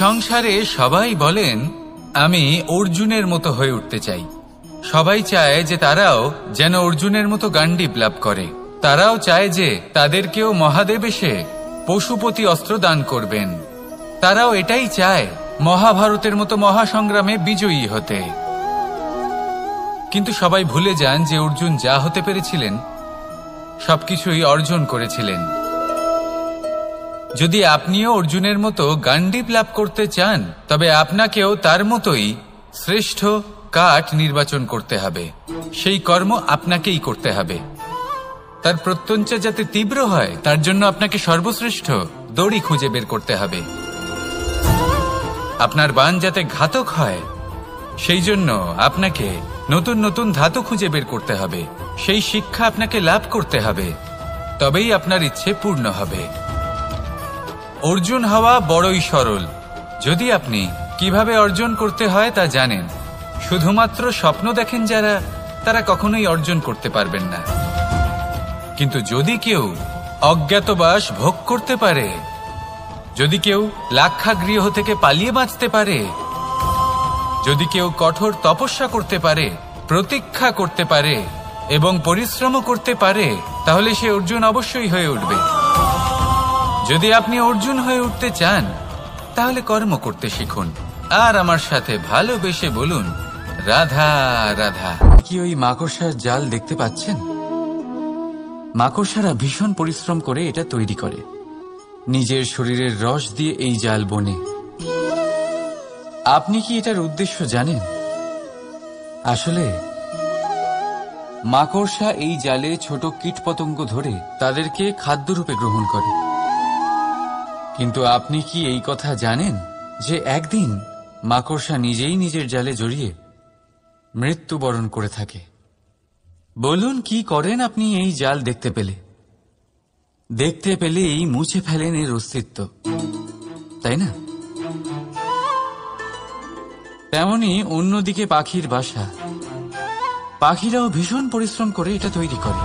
সংসারে সবাই বলেন আমি অর্জুনের মতো হয়ে উঠতে চাই। সবাই চায় যে তারাও যেন অর্জুনের মতো গান্ডীব লাভ করে। তারাও চায় যে তাদেরকেও মহাদেব এসে পশুপতি অস্ত্র দান করবেন। তারাও এটাই চায় মহাভারতের মতো মহাসংগ্রামে বিজয়ী হতে। কিন্তু সবাই ভুলে যান যে অর্জুন যা হতে পেরেছিলেন সবকিছুই অর্জন করেছিলেন। যদি আপনিও অর্জুনের মতো গান্ডীব লাভ করতে চান তবে আপনাকেও তার মতোই শ্রেষ্ঠ কাঠ নির্বাচন করতে হবে। সেই কর্ম আপনাকেই করতে হবে। তার প্রত্যঞ্চা যাতে তীব্র হয় তার জন্য আপনাকে সর্বশ্রেষ্ঠ দড়ি খুঁজে বের করতে হবে। আপনার বাণ যাতে ঘাতক হয় সেই জন্য আপনাকে নতুন নতুন ধাতু খুঁজে বের করতে হবে। সেই শিক্ষা আপনাকে লাভ করতে হবে, তবেই আপনার ইচ্ছে পূর্ণ হবে। অর্জুন হওয়া বড়ই সরল যদি আপনি কিভাবে অর্জন করতে হয় তা জানেন। শুধুমাত্র স্বপ্ন দেখেন যারা, তারা কখনোই অর্জন করতে পারবেন না। কিন্তু যদি কেউ অজ্ঞাতবাস ভোগ করতে পারে, যদি কেউ লাক্ষাগৃহ থেকে পালিয়ে বাঁচতে পারে, যদি কেউ কঠোর তপস্যা করতে পারে, প্রতীক্ষা করতে পারে এবং পরিশ্রমও করতে পারে, তাহলে সে অর্জুন অবশ্যই হয়ে উঠবে। যদি আপনি অর্জুন হয়ে উঠতে চান তাহলে কর্ম করতে শিখুন আর আমার সাথে ভালোবেসে বলুন রাধা রাধা। কি ওই মাকড়সার জাল দেখতে পাচ্ছেন? মাকড়সারা ভীষণ পরিশ্রম করে এটা তৈরি করে। নিজের শরীরের রস দিয়ে এই জাল বোনে। আপনি কি এটার উদ্দেশ্য জানেন? আসলে মাকড়সা এই জালে ছোট কীটপতঙ্গ ধরে তাদেরকে খাদ্যরূপে গ্রহণ করে। কিন্তু আপনি কি এই কথা জানেন যে একদিন মাকড়সা নিজেই নিজের জালে জড়িয়ে মৃত্যুবরণ করে থাকে? বলুন কি করেন আপনি এই জাল দেখতে পেলে? দেখতে পেলেই মুছে ফেলেন এর অস্তিত্ব, তাই না? তেমনি অন্যদিকে পাখির বাসা। পাখিরাও ভীষণ পরিশ্রম করে এটা তৈরি করে।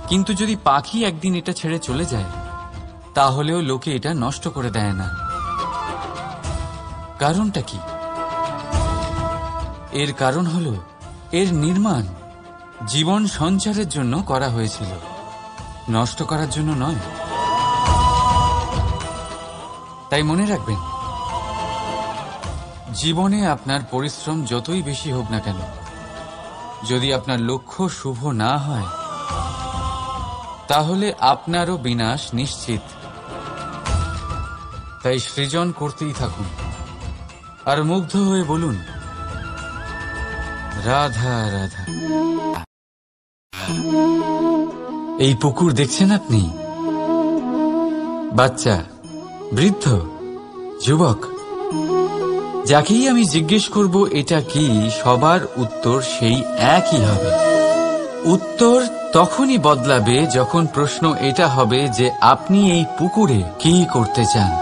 কিন্তু যদি পাখি একদিন এটা ছেড়ে চলে যায় তাহলেও লোকে এটা নষ্ট করে দেয় না। কারণটা কি? এর কারণ হলো এর নির্মাণ জীবন সঞ্চারের জন্য করা হয়েছিল, নষ্ট করার জন্য নয়। তাই মনে রাখবেন, জীবনে আপনার পরিশ্রম যতই বেশি হোক না কেন, যদি আপনার লক্ষ্য শুভ না হয় তাহলে আপনারও বিনাশ নিশ্চিত। তাই সৃজন করতেই থাকুন আর মুগ্ধ হয়ে বলুন রাধা রাধা। এই পুকুর দেখছেন আপনি? বাচ্চা, বৃদ্ধ, যুবক, যাকেই আমি জিজ্ঞেস করব এটা কি, সবার উত্তর সেই একই হবে। উত্তর তখনই বদলাবে যখন প্রশ্ন এটা হবে যে আপনি এই পুকুরে কি করতে চান।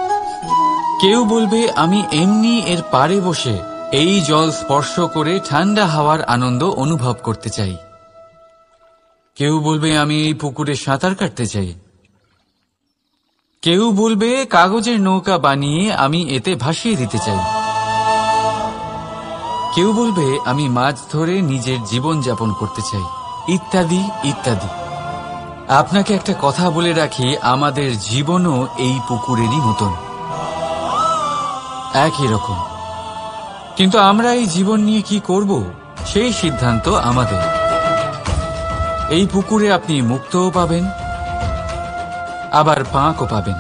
কেউ বলবে আমি এমনি এর পাড়ে বসে এই জল স্পর্শ করে ঠান্ডা হাওয়ার আনন্দ অনুভব করতে চাই। কেউ বলবে আমি এই পুকুরে সাঁতার কাটতে চাই। কেউ বলবে কাগজের নৌকা বানিয়ে আমি এতে ভাসিয়ে দিতে চাই। কেউ বলবে আমি মাছ ধরে নিজের জীবন যাপন করতে চাই, ইত্যাদি ইত্যাদি। আপনাকে একটা কথা বলে রাখি, আমাদের জীবনও এই পুকুরেরই মতন, একই রকম। কিন্তু আমরা এই জীবন নিয়ে কি করব সেই সিদ্ধান্ত আমাদের। এই পুকুরে আপনি মুক্তও পাবেন, আবার পাঁকও পাবেন।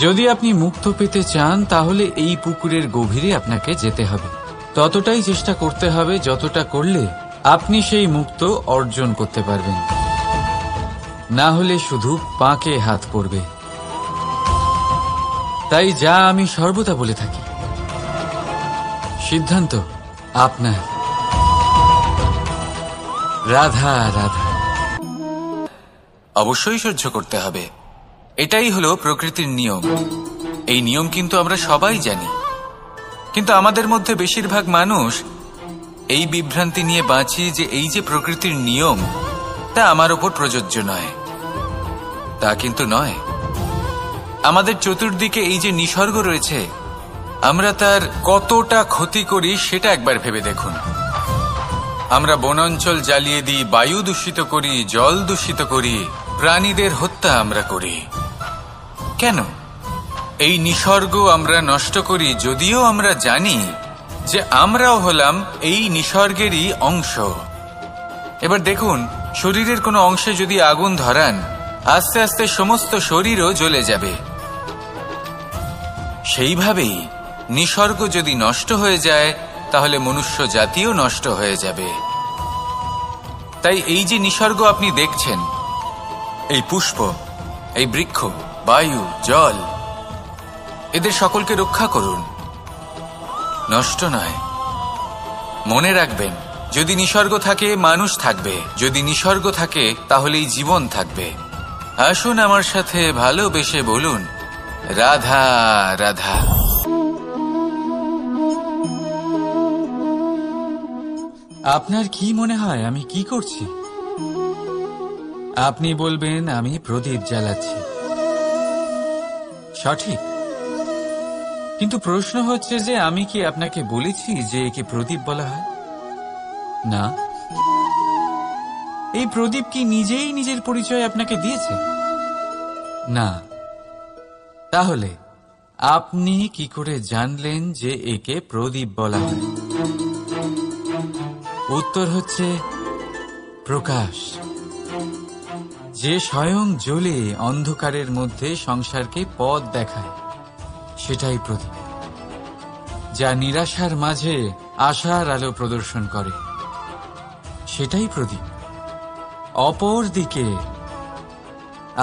যদি আপনি মুক্ত পেতে চান তাহলে এই পুকুরের গভীরে আপনাকে যেতে হবে। ততটাই চেষ্টা করতে হবে যতটা করলে আপনি সেই মুক্ত অর্জন করতে পারবেন। না হলে শুধু পাঁকে হাত পড়বে। তাই যা আমি সর্বদা বলে থাকি, সিদ্ধান্ত আপনার। রাধা রাধা। অবশ্যই সহ্য করতে হবে, এটাই হলো প্রকৃতির নিয়ম। এই নিয়ম কিন্তু আমরা সবাই জানি, কিন্তু আমাদের মধ্যে বেশিরভাগ মানুষ এই বিভ্রান্তি নিয়ে বাঁচি যে এই যে প্রকৃতির নিয়ম তা আমার ওপর প্রযোজ্য নয়। তা কিন্তু নয়। আমাদের চতুর্দিকে এই যে নিসর্গ রয়েছে, আমরা তার কতটা ক্ষতি করি সেটা একবার ভেবে দেখুন। আমরা বনাঞ্চল জ্বালিয়ে দিই, বায়ু দূষিত করি, জল দূষিত করি, প্রাণীদের হত্যা আমরা করি। কেন? এই নিসর্গ আমরা নষ্ট করি, যদিও আমরা জানি যে আমরাও হলাম এই নিসর্গেরই অংশ। এবার দেখুন, শরীরের কোনো অংশে যদি আগুন ধরান, আস্তে আস্তে সমস্ত শরীরও জ্বলে যাবে। সেইভাবেই নিসর্গ যদি নষ্ট হয়ে যায়, তাহলে মনুষ্য জাতিও নষ্ট হয়ে যাবে। তাই এই যে নিসর্গ আপনি দেখছেন, এই পুষ্প, এই বৃক্ষ, বায়ু, জল, এদের সকলকে রক্ষা করুন, নষ্ট নয়। মনে রাখবেন, যদি নিসর্গ থাকে মানুষ থাকবে, যদি নিসর্গ থাকে তাহলেই জীবন থাকবে। আসুন আমার সাথে ভালোবেসে বলুন, রাধা রাধা। আপনার কি মনে হয় আমি কি করছি? আপনি বলবেন আমি প্রদীপ জ্বালাচ্ছি, সঠিক। কিন্তু প্রশ্ন হচ্ছে যে আমি কি আপনাকে বলেছি যে একে প্রদীপ বলা হয়? না। এই প্রদীপ কি নিজেই নিজের পরিচয় আপনাকে দিয়েছে? না। তাহলে আপনি কি করে জানলেন যে একে প্রদীপ বলা হয়? উত্তর হচ্ছে প্রকাশ, যে স্বয়ং জ্বলে অন্ধকারের মধ্যে সংসারকে পথ দেখায়, সেটাই প্রদীপ। যা নিরাশার মাঝে আশার আলো প্রদর্শন করে, সেটাই প্রদীপ। অপর দিকে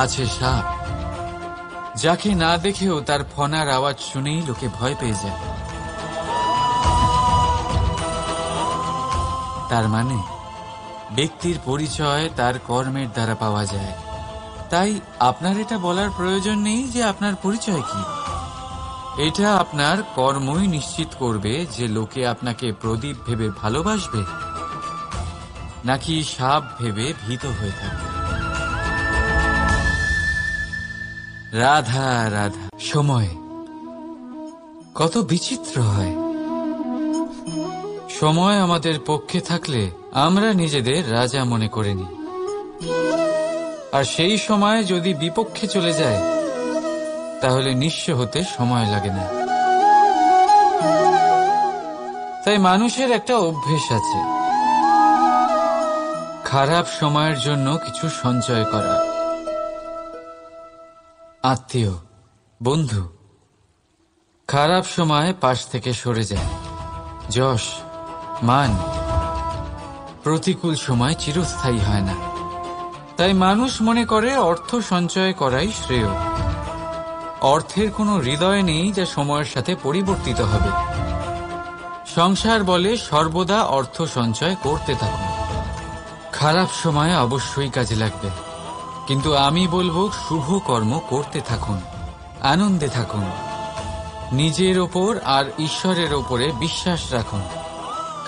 আছে সাপ, যাকে না দেখেও তার ফনার আওয়াজ শুনেই লোকে ভয় পেয়ে যায়। তার মানে ব্যক্তির পরিচয় তার কর্মের দ্বারা পাওয়া যায়। তাই আপনার এটা বলার প্রয়োজন নেই যে আপনার পরিচয় কি। এটা আপনার কর্মই নিশ্চিত করবে যে লোকে আপনাকে প্রদীপ ভেবে ভালোবাসবে নাকি সাপ ভেবে ভীত হয়ে থাকবে। রাধা রাধা। সময় কত বিচিত্র হয়। সময় আমাদের পক্ষে থাকলে আমরা নিজেদের রাজা মনে করে নিই, আর সেই সময় যদি বিপক্ষে চলে যায় তাহলে নিঃস্ব হতে সময় লাগে না। তাই মানুষের একটা অভ্যেস আছে, খারাপ সময়ের জন্য কিছু সঞ্চয় করা। আত্মীয়, বন্ধু খারাপ সময় পাশ থেকে সরে যায়। যশ, মান প্রতিকূল সময় চিরস্থায়ী হয় না। তাই মানুষ মনে করে অর্থ সঞ্চয় করাই শ্রেয়। অর্থের কোনো হৃদয় নেই যা সময়ের সাথে পরিবর্তিত হবে। সংসার বলে সর্বদা অর্থ সঞ্চয় করতে থাকুন। খারাপ সময় অবশ্যই কাজে লাগবে, কিন্তু আমি বলবো শুভ কর্ম করতে থাকুন, আনন্দে থাকুন, নিজের ওপর আর ঈশ্বরের ওপরে বিশ্বাস রাখুন।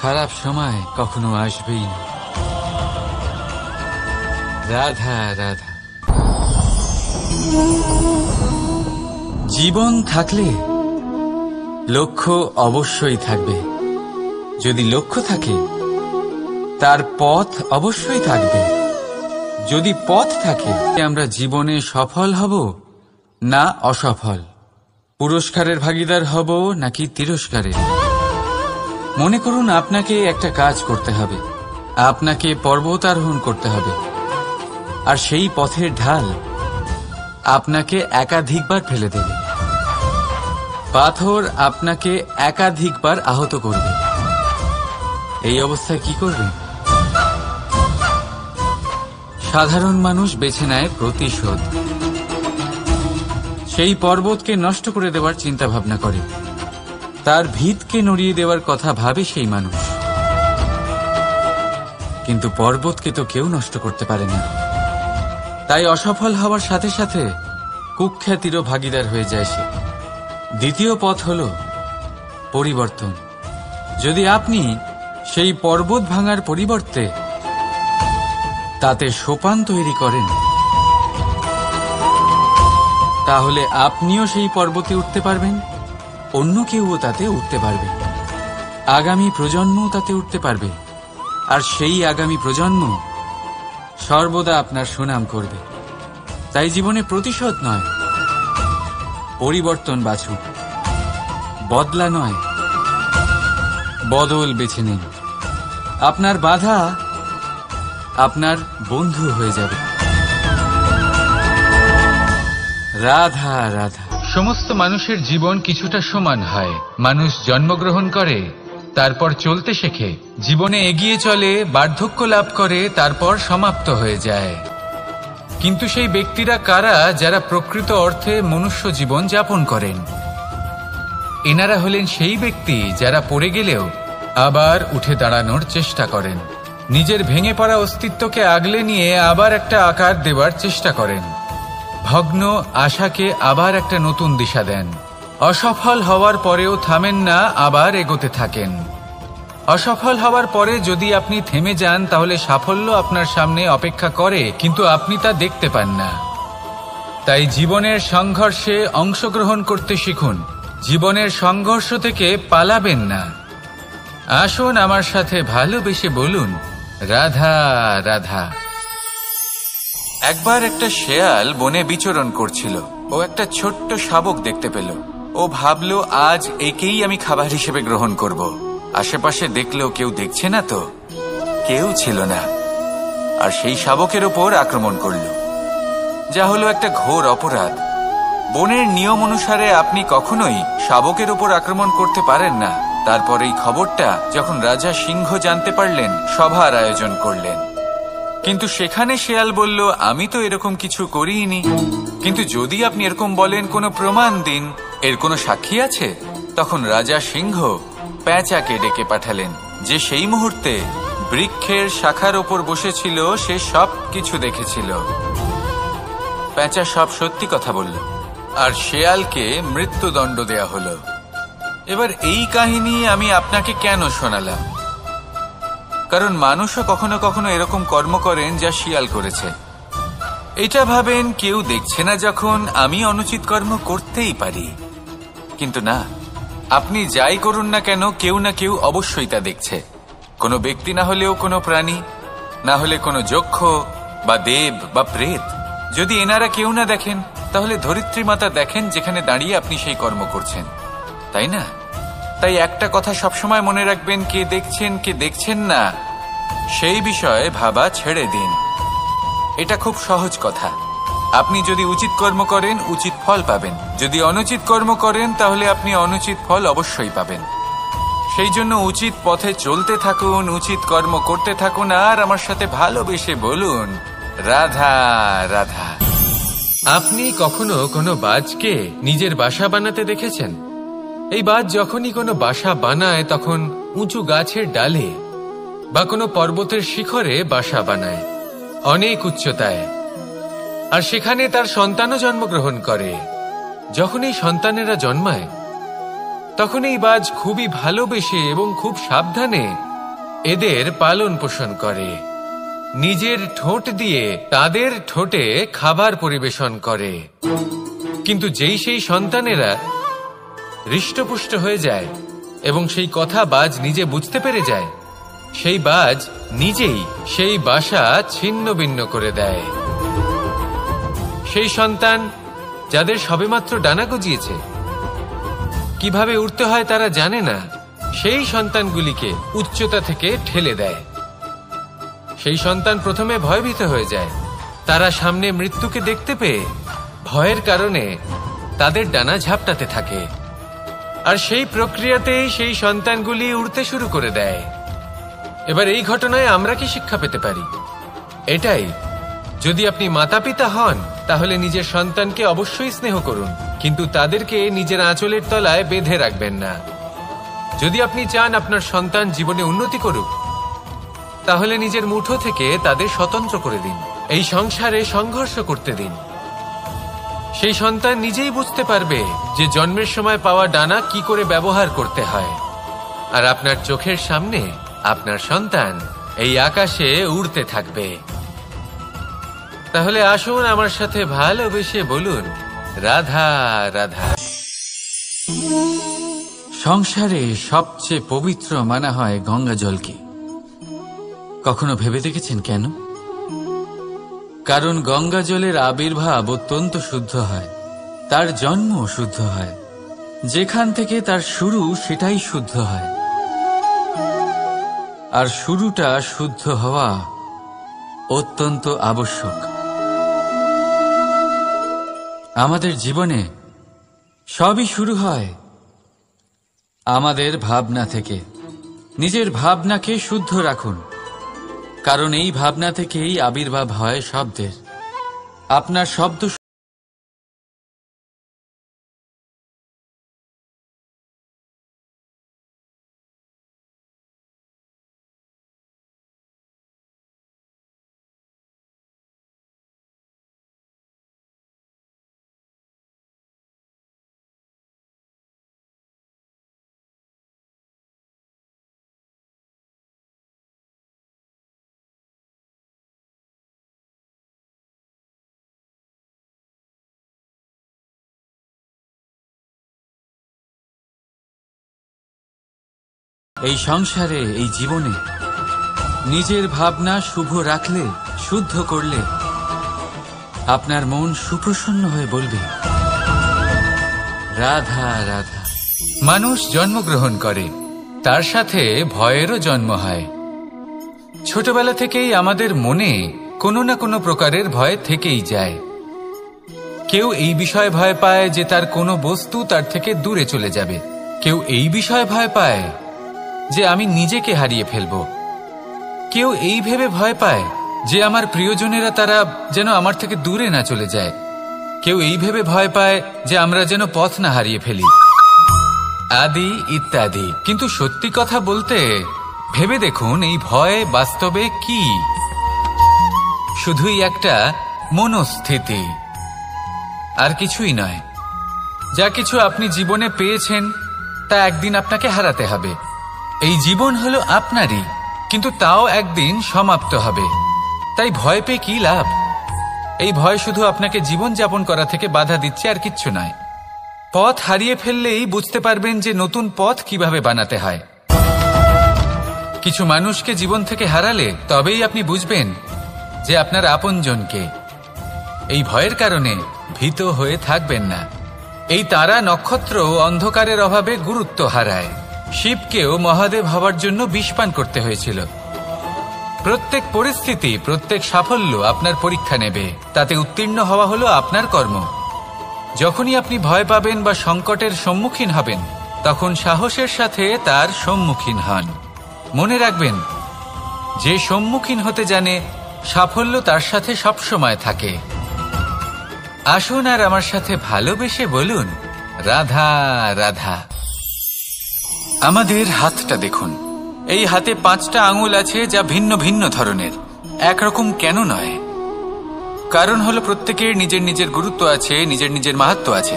খারাপ সময় কখনো আসবেই না। রাধা রাধা। জীবন থাকলে লক্ষ্য অবশ্যই থাকবে। যদি লক্ষ্য থাকে তার পথ অবশ্যই থাকবে। যদি পথ থাকে, আমরা জীবনে সফল হব না অসফল, পুরস্কারের ভাগীদার হব নাকি তিরস্কারের। মনে করুন আপনাকে একটা কাজ করতে হবে, আপনাকে পর্বত আরোহণ করতে হবে, আর সেই পথের ঢাল আপনাকে একাধিকবার ফেলে দেবে। পাথর আপনাকে একাধিকবার আহত করবে। এই অবস্থায় কি করবেন? সাধারণ মানুষ বেছে নেয় প্রতিশোধ। সেই পর্বতকে নষ্ট করে দেওয়ার চিন্তা ভাবনা করে, তার ভিতকে নড়িয়ে দেওয়ার কথা ভাবে সেই মানুষ। কিন্তু পর্বতকে তো কেউ নষ্ট করতে পারে না। তাই অসফল হওয়ার সাথে সাথে কুখ্যাতিরও ভাগীদার হয়ে যায় সে। দ্বিতীয় পথ হল পরিবর্তন। যদি আপনি সেই পর্বত ভাঙার পরিবর্তে তাতে সোপান তৈরি করেন, তাহলে আপনিও সেই পর্বতে উঠতে পারবেন, অন্য কেউও তাতে উঠতে পারবে, আগামী প্রজন্মও তাতে উঠতে পারবে, আর সেই আগামী প্রজন্ম সর্বদা আপনার সুনাম করবে। তাই জীবনে প্রতিশোধ নয়, পরিবর্তন বাছুন, বদলা নয়, বদল বেছে নিন। আপনার বাধা আপনার বন্ধু হয়ে যাবে। রাধা রাধা। সমস্ত মানুষের জীবন কিছুটা সমান হয়। মানুষ জন্মগ্রহণ করে, তারপর চলতে শেখে, জীবনে এগিয়ে চলে, বার্ধক্য লাভ করে, তারপর সমাপ্ত হয়ে যায়। কিন্তু সেই ব্যক্তিরা কারা যারা প্রকৃত অর্থে মনুষ্য জীবন যাপন করেন? এনারা হলেন সেই ব্যক্তি যারা পড়ে গেলেও আবার উঠে দাঁড়ানোর চেষ্টা করেন, নিজের ভেঙে পড়া অস্তিত্বকে আগলে নিয়ে আবার একটা আকার দেওয়ার চেষ্টা করেন, ভগ্ন আশাকে আবার একটা নতুন দিশা দেন। অসফল হওয়ার পরেও থামেন না, আবার এগোতে থাকেন। অসফল হওয়ার পরে যদি আপনি থেমে যান তাহলে সাফল্য আপনার সামনে অপেক্ষা করে, কিন্তু আপনি তা দেখতে পান না। তাই জীবনের সংঘর্ষে অংশগ্রহণ করতে শিখুন, জীবনের সংঘর্ষ থেকে পালাবেন না। আসুন আমার সাথে ভালোবেসে বলুন রাধা রাধা। একবার একটা শেয়াল বনে বিচরণ করছিল। ও একটা ছোট্ট শাবক দেখতে পেল। ও ভাবল, আজ একেই আমি খাবার হিসেবে গ্রহণ করব। আশেপাশে দেখলো কেউ দেখছে না, তো কেউ ছিল না, আর সেই শাবকের ওপর আক্রমণ করল, যা হলো একটা ঘোর অপরাধ। বনের নিয়ম অনুসারে আপনি কখনোই শাবকের ওপর আক্রমণ করতে পারেন না। তারপর এই খবরটা যখন রাজা সিংহ জানতে পারলেন, সভার আয়োজন করলেন। কিন্তু সেখানে শেয়াল বলল, আমি তো এরকম কিছু করিনি। কিন্তু যদি আপনি এরকম বলেন, কোনো প্রমাণ দিন, এর কোনো সাক্ষী আছে? তখন রাজা সিংহ পেঁচাকে ডেকে পাঠালেন, যে সেই মুহূর্তে বৃক্ষের শাখার ওপর বসেছিল, সে সব কিছু দেখেছিল। পেঁচা সব সত্যি কথা বলল, আর শেয়ালকে মৃত্যুদণ্ড দেয়া হলো। এবার এই কাহিনী আমি আপনাকে কেন শোনালাম? কারণ মানুষও কখনো কখনো এরকম কর্ম করেন যা শিয়াল করেছে। এটা ভাবেন কেউ দেখছে না, যখন আমি অনুচিত কর্ম করতেই পারি। কিন্তু না, আপনি যাই করুন না কেন, কেউ না কেউ অবশ্যই তা দেখছে। কোনো ব্যক্তি না হলেও কোনো প্রাণী, না হলে কোনো যক্ষ বা দেব বা প্রেত। যদি এনারা কেউ না দেখেন, তাহলে ধরিত্রী মাতা দেখেন, যেখানে দাঁড়িয়ে আপনি সেই কর্ম করছেন, তাই না? তাই একটা কথা সবসময় মনে রাখবেন, কে দেখছেন কে দেখছেন না সেই বিষয়ে ভাবা ছেড়ে দিন। এটা খুব সহজ কথা। আপনি যদি উচিত কর্ম করেন, উচিত ফল পাবেন। যদি অনুচিত কর্ম করেন, তাহলে আপনি অনুচিত ফল অবশ্যই পাবেন। সেই জন্য উচিত পথে চলতে থাকুন, উচিত কর্ম করতে থাকুন, আর আমার সাথে ভালোবেসে বলুন রাধা রাধা। আপনি কখনো কোনো বাজকে নিজের বাসা বানাতে দেখেছেন? এই বাজ যখনই কোনো বাসা বানায়, তখন উঁচু গাছের ডালে বা কোনো পর্বতের শিখরে বাসা বানায়, অনেক উচ্চতায়, আর সেখানে তার সন্তানও জন্মগ্রহণ করে। যখন এই সন্তানেরা জন্মায়, তখন এই বাজ খুবই ভালোবেসে এবং খুব সাবধানে এদের পালন পোষণ করে। নিজের ঠোঁট দিয়ে তাদের ঠোঁটে খাবার পরিবেশন করে। কিন্তু যেই সেই সন্তানেরা হৃষ্টপুষ্ট হয়ে যায় এবং সেই কথা বাজ নিজে বুঝতে পেরে যায়, সেই বাজ নিজেই সেই বাসা ছিন্ন ভিন্ন করে দেয়। সেই সন্তান যাদের সবেমাত্র ডানা গজিয়েছে, কিভাবে উড়তে হয় তারা জানে না, সেই সন্তানগুলিকে উচ্চতা থেকে ঠেলে দেয়। সেই সন্তান প্রথমে ভয়ভীত হয়ে যায়। তারা সামনে মৃত্যুকে দেখতে পেয়ে ভয়ের কারণে তাদের ডানা ঝাপটাতে থাকে, আর সেই প্রক্রিয়াতেই সেই সন্তানগুলি উড়তে শুরু করে দেয়। এবার এই ঘটনায় আমরা কি শিক্ষা পেতে পারি? এটাই, যদি আপনি মাতা পিতা হন, তাহলে নিজের সন্তানকে অবশ্যই স্নেহ করুন, কিন্তু তাদেরকে নিজের আঁচলের তলায় বেঁধে রাখবেন না। যদি আপনি চান আপনার সন্তান জীবনে উন্নতি করুক, তাহলে নিজের মুঠো থেকে তাদের স্বতন্ত্র করে দিন। এই সংসারে সংঘর্ষ করতে দিন। সেই সন্তান নিজেই বুঝতে পারবে যে জন্মের সময় পাওয়া ডানা কি করে ব্যবহার করতে হয়। আর আপনার চোখের সামনে আপনার সন্তান এই আকাশে উড়তে থাকবে। তাহলে আসুন আমার সাথে ভালোবেসে বলুন রাধা রাধা। সংসারে সবচেয়ে পবিত্র মানা হয় গঙ্গা জলকে। কখনো ভেবে দেখেছেন কেন? কারণ গঙ্গা জলের আবির্ভাব অত্যন্ত শুদ্ধ হয়, তার জন্ম শুদ্ধ হয়, যেখান থেকে তার শুরু সেটাই শুদ্ধ হয়। আর শুরুটা শুদ্ধ হওয়া অত্যন্ত আবশ্যক। আমাদের জীবনে সবই শুরু হয় আমাদের ভাবনা থেকে। নিজের ভাবনাকে শুদ্ধ রাখুন, কারণ এই ভাবনা থেকেই আবির্ভাব হয় শব্দের। আপনার শব্দ এই সংসারে, এই জীবনে নিজের ভাবনা শুভ রাখলে, শুদ্ধ করলে আপনার মন সুপ্রসন্ন হয়ে বলবে রাধা রাধা। মানুষ জন্মগ্রহণ করে, তার সাথে ভয়েরও জন্ম হয়। ছোটবেলা থেকেই আমাদের মনে কোনো না কোনো প্রকারের ভয় থেকেই যায়। কেউ এই বিষয়ে ভয় পায় যে তার কোনো বস্তু তার থেকে দূরে চলে যাবে। কেউ এই বিষয়ে ভয় পায় যে আমি নিজেকে হারিয়ে ফেলব। কেউ এই ভেবে ভয় পায় যে আমার প্রিয়জনেরা তারা যেন আমার থেকে দূরে না চলে যায়। কেউ এই ভেবে ভয় পায় যে আমরা যেন পথ না হারিয়ে ফেলি, আদি ইত্যাদি। কিন্তু সত্যি কথা বলতে, ভেবে দেখুন এই ভয় বাস্তবে কি? শুধুই একটা মনোস্থিতি, আর কিছুই নয়। যা কিছু আপনি জীবনে পেয়েছেন তা একদিন আপনাকে হারাতে হবে। এই জীবন হলো আপনারই, কিন্তু তাও একদিন সমাপ্ত হবে। তাই ভয় পেয়ে কি লাভ? এই ভয় শুধু আপনাকে জীবন যাপন করা থেকে বাধা দিচ্ছে, আর কিচ্ছু নয়। পথ হারিয়ে ফেললেই বুঝতে পারবেন যে নতুন পথ কিভাবে বানাতে হয়। কিছু মানুষকে জীবন থেকে হারালে তবেই আপনি বুঝবেন যে আপনার আপনজনকে। এই ভয়ের কারণে ভীত হয়ে থাকবেন না। এই তারা নক্ষত্র অন্ধকারের অভাবে গুরুত্ব হারায়। শিবকেও মহাদেব হওয়ার জন্য বিষপান করতে হয়েছিল। প্রত্যেক পরিস্থিতি, প্রত্যেক সাফল্য আপনার পরীক্ষা নেবে। তাতে উত্তীর্ণ হওয়া হলো আপনার কর্ম। যখনই আপনি ভয় পাবেন বা সংকটের সম্মুখীন হবেন, তখন সাহসের সাথে তার সম্মুখীন হন। মনে রাখবেন, যে সম্মুখীন হতে জানে সাফল্য তার সাথে সবসময় থাকে। আসুন আর আমার সাথে ভালোবেসে বলুন রাধা রাধা। আমাদের হাতটা দেখুন। এই হাতে 5টা আঙুল আছে, যা ভিন্ন ভিন্ন ধরনের। একরকম কেন নয়? কারণ হলো প্রত্যেকের নিজের নিজের গুরুত্ব আছে, নিজের নিজের মাহাত্ম্য আছে।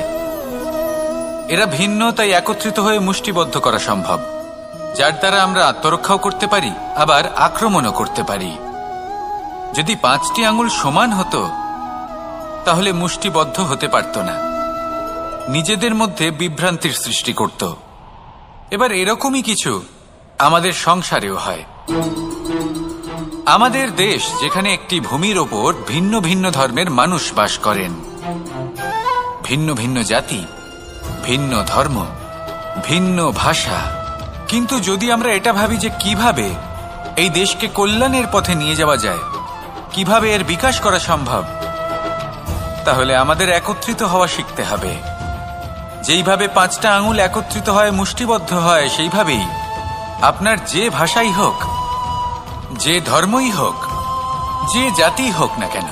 এরা ভিন্ন, তাই একত্রিত হয়ে মুষ্টিবদ্ধ করা সম্ভব, যার দ্বারা আমরা আত্মরক্ষাও করতে পারি, আবার আক্রমণও করতে পারি। যদি 5টি আঙুল সমান হতো তাহলে মুষ্টিবদ্ধ হতে পারত না, নিজেদের মধ্যে বিভ্রান্তির সৃষ্টি করত। এবার এরকমই কিছু আমাদের সংসারেও হয়। আমাদের দেশ, যেখানে একটি ভূমির ওপর ভিন্ন ভিন্ন ধর্মের মানুষ বাস করেন, ভিন্ন ভিন্ন জাতি, ভিন্ন ধর্ম, ভিন্ন ভাষা। কিন্তু যদি আমরা এটা ভাবি যে কিভাবে এই দেশকে কল্যাণের পথে নিয়ে যাওয়া যায়, কিভাবে এর বিকাশ করা সম্ভব, তাহলে আমাদের একত্রিত হওয়া শিখতে হবে। যেইভাবে 5টা আঙুল একত্রিত হয়, মুষ্টিবদ্ধ হয়, সেইভাবেই আপনার যে ভাষাই হোক, যে ধর্মই হোক, যে জাতি হোক না কেন,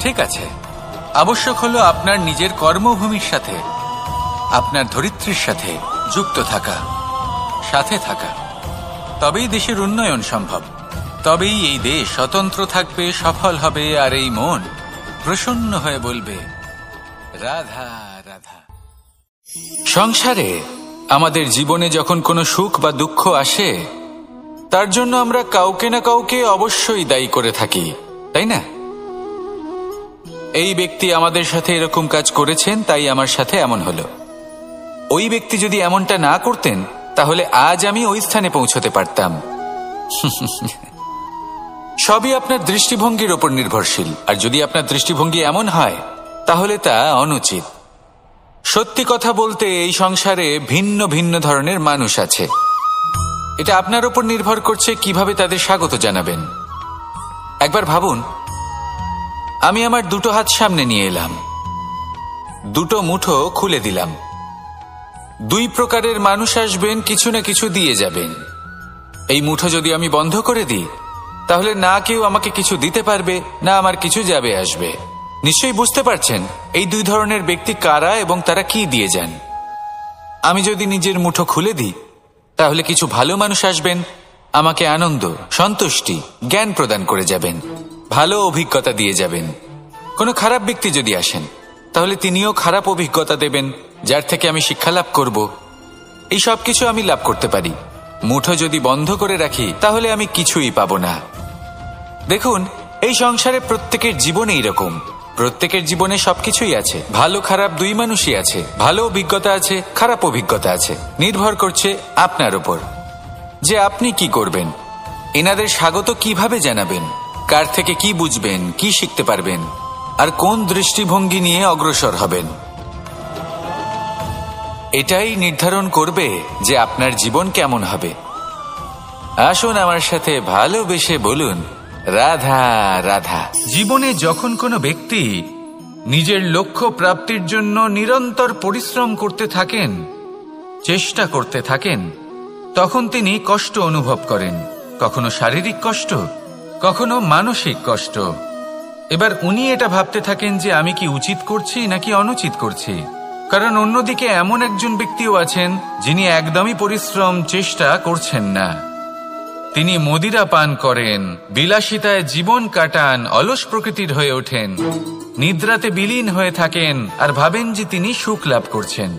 ঠিক আছে, আবশ্যক হলো আপনার নিজের কর্মভূমির সাথে, আপনার ধরিত্রীর সাথে যুক্ত থাকা, সাথে থাকা। তবেই দেশের উন্নয়ন সম্ভব। তবেই এই দেশ স্বতন্ত্র থাকবে, সফল হবে, আর এই মন প্রসন্ন হয়ে বলবে রাধা রাধা। সংসারে আমাদের জীবনে যখন কোনো সুখ বা দুঃখ আসে, তার জন্য আমরা কাউকে না কাউকে অবশ্যই দায়ী করে থাকি, তাই না? এই ব্যক্তি আমাদের সাথে এরকম কাজ করেছেন, তাই আমার সাথে এমন হলো। ওই ব্যক্তি যদি এমনটা না করতেন তাহলে আজ আমি ওই স্থানে পৌঁছতে পারতাম। সবই আপনার দৃষ্টিভঙ্গির ওপর নির্ভরশীল, আর যদি আপনার দৃষ্টিভঙ্গি এমন হয় তাহলে তা অনুচিত। সত্যি কথা বলতে এই সংসারে ভিন্ন ভিন্ন ধরনের মানুষ আছে। এটা আপনার ওপর নির্ভর করছে কিভাবে তাদের স্বাগত জানাবেন। একবার ভাবুন, আমি আমার দুটো হাত সামনে নিয়ে এলাম, দুটো মুঠো খুলে দিলাম। দুই প্রকারের মানুষ আসবেন, কিছু না কিছু দিয়ে যাবেন। এই মুঠো যদি আমি বন্ধ করে দিই তাহলে না কেউ আমাকে কিছু দিতে পারবে, না আমার কিছু যাবে আসবে। নিশ্চয়ই বুঝতে পারছেন এই দুই ধরনের ব্যক্তি কারা এবং তারা কি দিয়ে যান। আমি যদি নিজের মুঠো খুলে দিই তাহলে কিছু ভালো মানুষ আসবেন, আমাকে আনন্দ, সন্তুষ্টি, জ্ঞান প্রদান করে যাবেন, ভালো অভিজ্ঞতা দিয়ে যাবেন। কোনো খারাপ ব্যক্তি যদি আসেন তাহলে তিনিও খারাপ অভিজ্ঞতা দেবেন, যার থেকে আমি শিক্ষা লাভ করব। এই সব কিছু আমি লাভ করতে পারি। মুঠো যদি বন্ধ করে রাখি তাহলে আমি কিছুই পাবো না। দেখুন, এই সংসারে প্রত্যেকের জীবনে এইরকম। প্রত্যেকের জীবনে সবকিছুই আছে, ভালো খারাপ দুই মানুষই আছে। ভালো অভিজ্ঞতা আছে, খারাপ অভিজ্ঞতা আছে। নির্ভর করছে আপনার উপর যে আপনি কি করবেন, এনাদের স্বাগত কিভাবে জানাবেন, কার থেকে কি বুঝবেন, কি শিখতে পারবেন, আর কোন দৃষ্টিভঙ্গি নিয়ে অগ্রসর হবেন। এটাই নির্ধারণ করবে যে আপনার জীবন কেমন হবে। আসুন আমার সাথে ভালোবেসে বলুন, রাধা রাধা। জীবনে যখন কোনো ব্যক্তি নিজের লক্ষ্য প্রাপ্তির জন্য নিরন্তর পরিশ্রম করতে থাকেন, চেষ্টা করতে থাকেন, তখন তিনি কষ্ট অনুভব করেন। কখনো শারীরিক কষ্ট, কখনো মানসিক কষ্ট। এবার উনি এটা ভাবতে থাকেন যে আমি কি উচিত করছি নাকি অনুচিত করছি। কারণ অন্যদিকে এমন একজন ব্যক্তিও আছেন যিনি একদমই পরিশ্রম, চেষ্টা করছেন না। তিনি মদিরা পান করেন, বিলাসিতায় জীবন কাটান, অলস প্রকৃতির হয়ে ওঠেন, নিদ্রাতে বিলীন হয়ে থাকেন আর ভাবেন যে তিনি সুখ লাভ করছেন।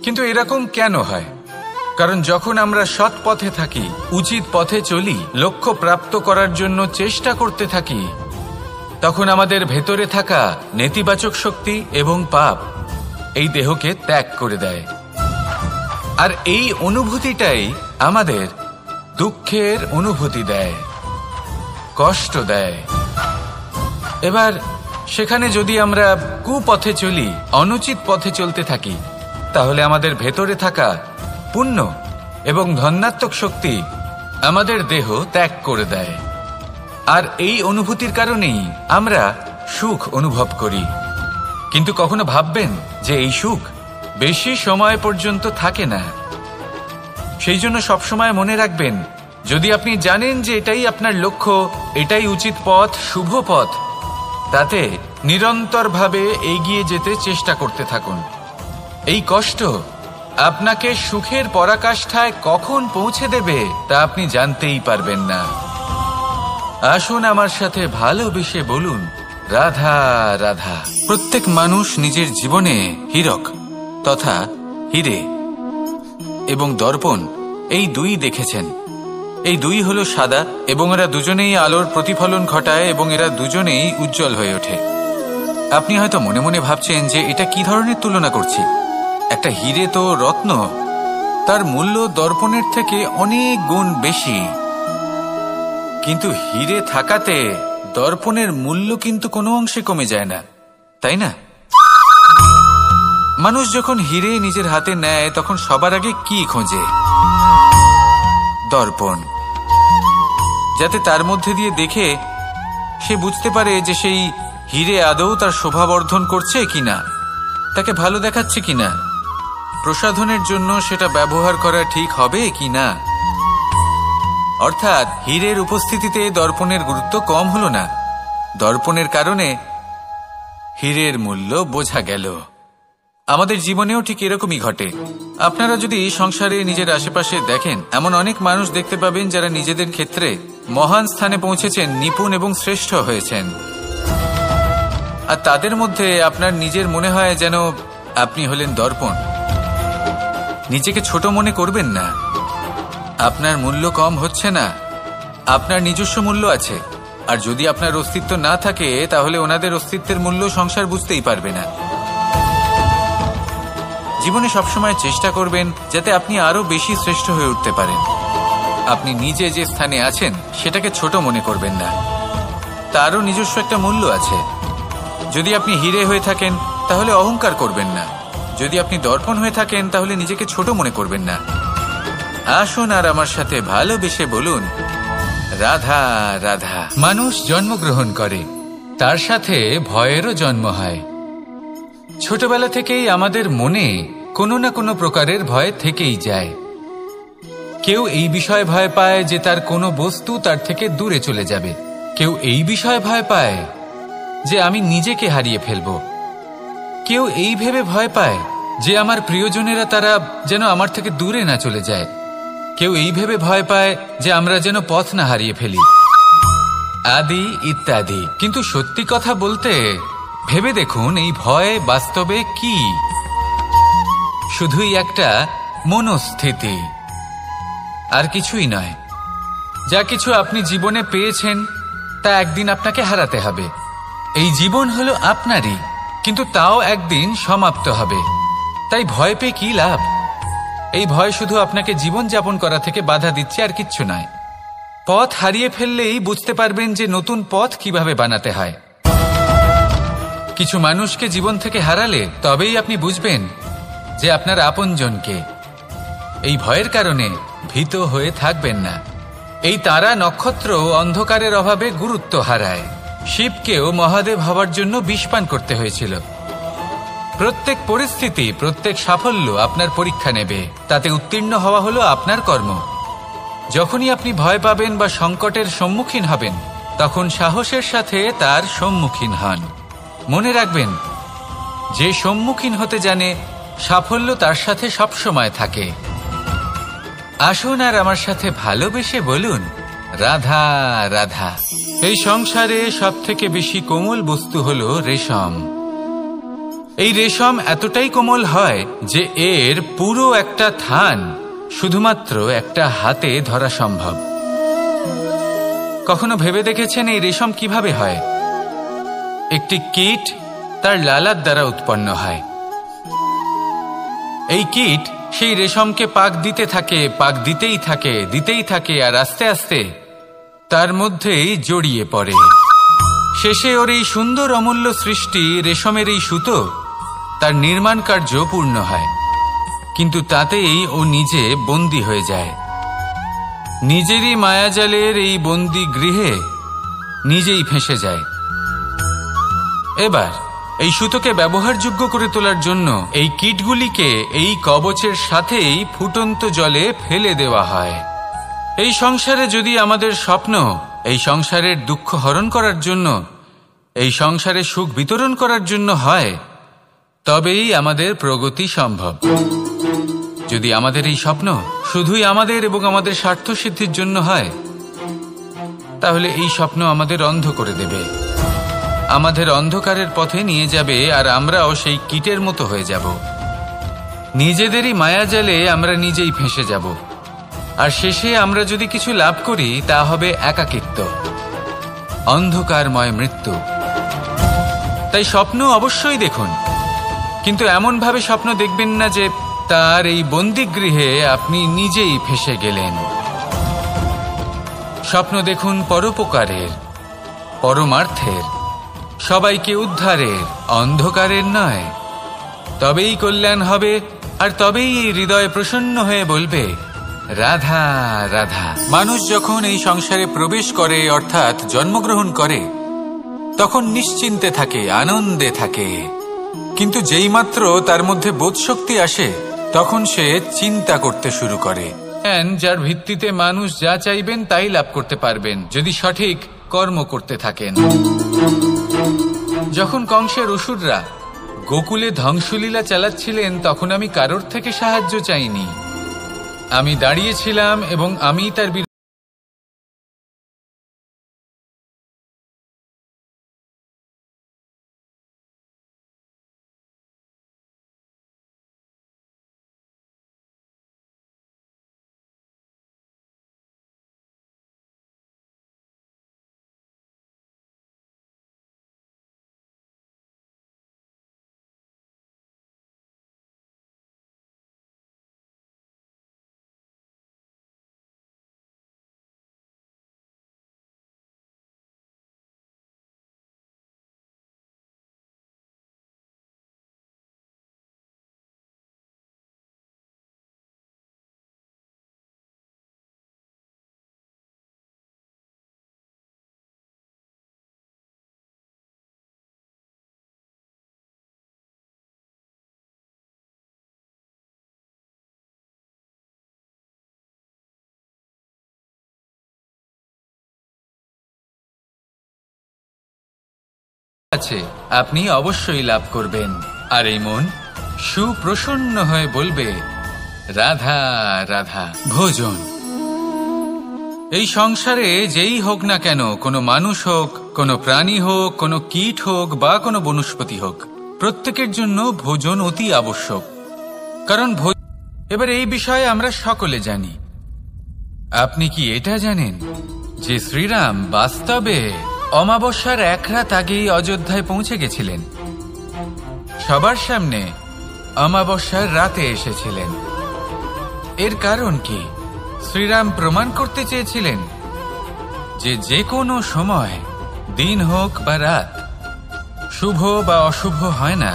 কিন্তু এরকম কেন হয়? কারণ যখন আমরা সৎ পথে থাকি, উচিত পথে চলি, লক্ষ্য প্রাপ্ত করার জন্য চেষ্টা করতে থাকি, তখন আমাদের ভেতরে থাকা নেতিবাচক শক্তি এবং পাপ এই দেহকে ত্যাগ করে দেয়। আর এই অনুভূতিটাই আমাদের দুঃখের অনুভূতি দেয়, কষ্ট দেয়। এবার সেখানে যদি আমরা কুপথে চলি, অনুচিত পথে চলতে থাকি, তাহলে আমাদের ভেতরে থাকা পুণ্য এবং ধনাত্মক শক্তি আমাদের দেহ ত্যাগ করে দেয়। আর এই অনুভূতির কারণেই আমরা সুখ অনুভব করি। কিন্তু কখনো ভাববেন যে এই সুখ বেশি সময় পর্যন্ত থাকে না। সেই জন্য সবসময় মনে রাখবেন, যদি আপনি জানেন যে এটাই আপনার লক্ষ্য, এটাই উচিত পথ, শুভ পথ, তাতে নিরন্তরভাবে এগিয়ে যেতে চেষ্টা করতে থাকুন। এই কষ্ট আপনাকে সুখের পরাকাষ্ঠায় কখন পৌঁছে দেবে তা আপনি জানতেই পারবেন না। আসুন আমার সাথে ভালোবেসে বলুন, রাধা রাধা। প্রত্যেক মানুষ নিজের জীবনে হীরক তথা হীরে এবং দর্পণ এই দুই দেখেছেন। এই দুই হলো সাদা এবং এরা দুজনেই আলোর প্রতিফলন ঘটায় এবং এরা দুজনেই উজ্জ্বল হয়ে ওঠে। আপনি হয়তো মনে মনে ভাবছেন যে এটা কি ধরনের তুলনা করছি। একটা হীরে তো রত্ন, তার মূল্য দর্পণের থেকে অনেক গুণ বেশি। কিন্তু হীরে থাকাতে দর্পণের মূল্য কিন্তু কোনো অংশে কমে যায় না, তাই না? মানুষ যখন হীরে নিজের হাতে নেয় তখন সবার আগে কি খোঁজে? দর্পণ, যাতে তার মধ্যে দিয়ে দেখে সে বুঝতে পারে যে সেই হীরে আদৌ তার শোভাবর্ধন করছে কিনা, তাকে ভালো দেখাচ্ছে কিনা, প্রসাধনের জন্য সেটা ব্যবহার করা ঠিক হবে কিনা। অর্থাৎ হীরের উপস্থিতিতে দর্পণের গুরুত্ব কম হলো না, দর্পণের কারণে হীরের মূল্য বোঝা গেল। আমাদের জীবনেও ঠিক এরকমই ঘটে। আপনারা যদি সংসারে নিজের আশেপাশে দেখেন, এমন অনেক মানুষ দেখতে পাবেন যারা নিজেদের ক্ষেত্রে মহান স্থানে পৌঁছেছেন, নিপুণ এবং শ্রেষ্ঠ হয়েছেন। আর তাদের মধ্যে আপনার নিজের মনে হয় যেন আপনি হলেন দর্পণ। নিজেকে ছোট মনে করবেন না। আপনার মূল্য কম হচ্ছে না, আপনার নিজস্ব মূল্য আছে। আর যদি আপনার অস্তিত্ব না থাকে তাহলে ওনাদের অস্তিত্বের মূল্য সংসার বুঝতেই পারবে না। জীবনে সবসময় চেষ্টা করবেন যাতে আপনি আরো বেশি শ্রেষ্ঠ হয়ে উঠতে পারেন। আপনি নিজে যে স্থানে আছেন সেটাকে ছোট মনে করবেন না, তারও নিজস্ব একটা মূল্য আছে। যদি আপনি হিরে হয়ে থাকেন তাহলে অহংকার করবেন না, যদি আপনি দর্পণ হয়ে থাকেন তাহলে নিজেকে ছোট মনে করবেন না। আসুন আর আমার সাথে ভালোবেসে বলুন, রাধা রাধা। মানুষ জন্মগ্রহণ করে, তার সাথে ভয়েরও জন্ম হয়। ছোটবেলা থেকেই আমাদের মনে কোনো না কোনো প্রকারের ভয় থেকেই যায়। কেউ এই বিষয়ে ভয় পায় যে তার কোনো বস্তু তার থেকে দূরে চলে যাবে, কেউ এই বিষয়ে ভয় পায় যে আমি নিজেকে হারিয়ে ফেলব, কেউ এই ভেবে ভয় পায় যে আমার প্রিয়জনেরা তারা যেন আমার থেকে দূরে না চলে যায়, কেউ এই ভেবে ভয় পায় যে আমরা যেন পথ না হারিয়ে ফেলি, আদি ইত্যাদি। কিন্তু সত্যি কথা বলতে ভেবে দেখুন, এই ভয় বাস্তবে কি? শুধুই একটা মনস্থিতি, আর কিছুই নয়। যা কিছু আপনি জীবনে পেয়েছেন তা একদিন আপনাকে হারাতে হবে। এই জীবন হলো আপনারই, কিন্তু তাও একদিন সমাপ্ত হবে। তাই ভয় পেয়ে কি লাভ? এই ভয় শুধু আপনাকে জীবন যাপন করা থেকে বাধা দিচ্ছে, আর কিচ্ছু নয়। পথ হারিয়ে ফেললেই বুঝতে পারবেন যে নতুন পথ কিভাবে বানাতে হয়। কিছু মানুষকে জীবন থেকে হারালে তবেই আপনি বুঝবেন যে আপনার আপনজনকে। এই ভয়ের কারণে ভীত হয়ে থাকবেন না। এই তারা নক্ষত্র অন্ধকারের অভাবে গুরুত্ব হারায়। শিবকেও মহাদেব হওয়ার জন্য বিষপান করতে হয়েছিল। প্রত্যেক পরিস্থিতি, প্রত্যেক সাফল্য আপনার পরীক্ষা নেবে, তাতে উত্তীর্ণ হওয়া হলো আপনার কর্ম। যখনই আপনি ভয় পাবেন বা সংকটের সম্মুখীন হবেন, তখন সাহসের সাথে তার সম্মুখীন হন। মনে রাখবেন, যে সম্মুখীন হতে জানে সাফল্য তার সাথে সবসময় থাকে। আসুন আর আমার সাথে ভালোবেসে বলুন, রাধা রাধা। এই সংসারে সব থেকে বেশি কোমল বস্তু হলো রেশম। এই রেশম এতটাই কোমল হয় যে এর পুরো একটা থান শুধুমাত্র একটা হাতে ধরা সম্ভব। কখনো ভেবে দেখেছেন এই রেশম কিভাবে হয়? একটি কীট তার লালার দ্বারা উৎপন্ন হয়। এই কীট সেই রেশমকে পাক দিতে থাকে, পাক দিতেই থাকে, আর আস্তে আস্তে তার মধ্যেই জড়িয়ে পড়ে। শেষে ওর এই সুন্দর অমূল্য সৃষ্টি রেশমের এই সুতো, তার নির্মাণ কার্য পূর্ণ হয়। কিন্তু তাতেই ও নিজে বন্দী হয়ে যায়। নিজেরই মায়াজালের এই বন্দী গৃহে নিজেই ফেঁসে যায়। এবার এই সুতোকে ব্যবহারযোগ্য করে তোলার জন্য এই কীটগুলিকে এই কবচের সাথেই ফুটন্ত জলে ফেলে দেওয়া হয়। এই সংসারে যদি আমাদের স্বপ্ন এই সংসারের দুঃখ হরণ করার জন্য, এই সংসারে সুখ বিতরণ করার জন্য হয়, তবেই আমাদের প্রগতি সম্ভব। যদি আমাদের এই স্বপ্ন শুধুই আমাদের এবং আমাদের স্বার্থ সিদ্ধির জন্য হয়, তাহলে এই স্বপ্ন আমাদের অন্ধ করে দেবে, আমাদের অন্ধকারের পথে নিয়ে যাবে, আর আমরাও সেই কীটের মতো হয়ে যাব। নিজেদেরই মায়াজালে আমরা নিজেই ফেঁসে যাব, আর শেষে আমরা যদি কিছু লাভ করি তা হবে একাকিত্ব, অন্ধকারময় মৃত্যু। তাই স্বপ্ন অবশ্যই দেখুন, কিন্তু এমনভাবে স্বপ্ন দেখবেন না যে তার এই বন্দিগৃহে আপনি নিজেই ফেঁসে গেলেন। স্বপ্ন দেখুন পরোপকারের, পরমার্থের, সবাইকে উদ্ধারের, অন্ধকারের নয়। তবেই কল্যাণ হবে, আর তবেই এই হৃদয় প্রসন্ন হয়ে বলবে, রাধা রাধা। মানুষ যখন এই সংসারে প্রবেশ করে, অর্থাৎ জন্মগ্রহণ করে, তখন নিশ্চিন্তে থাকে, আনন্দে থাকে। কিন্তু যেইমাত্র তার মধ্যে বোধশক্তি আসে, তখন সে চিন্তা করতে শুরু করে। যার ভিত্তিতে মানুষ যা চাইবেন তাই লাভ করতে পারবেন, যদি সঠিক কর্ম করতে থাকেন। যখন কংসের অসুররা গোকুলে ধ্বংসলীলা চালাচ্ছিলেন, তখন আমি কারোর থেকে সাহায্য চাইনি। আমি দাঁড়িয়েছিলাম এবং আমি তার আছে আপনি অবশ্যই লাভ করবেন। আর এই মন সুপ্রসন্ন হয়ে বলবে, রাধা রাধা। ভোজন এই সংসারে যেই হোক না কেন, কোনো মানুষ হোক, কোনো প্রাণী হোক, কোনো কীট হোক বা কোনো বনস্পতি হোক, প্রত্যেকের জন্য ভোজন অতি আবশ্যক। কারণ এবার এই বিষয়ে আমরা সকলে জানি। আপনি কি এটা জানেন যে শ্রীরাম বাস্তবে অমাবস্যার এক রাত আগেই অযোধ্যায় পৌঁছে গেছিলেন? সবার সামনে অমাবস্যার রাতে এসেছিলেন। এর কারণ কি? শ্রীরাম প্রমাণ করতে চেয়েছিলেন যে যে কোনো সময়, দিন হোক বা রাত, শুভ বা অশুভ হয় না।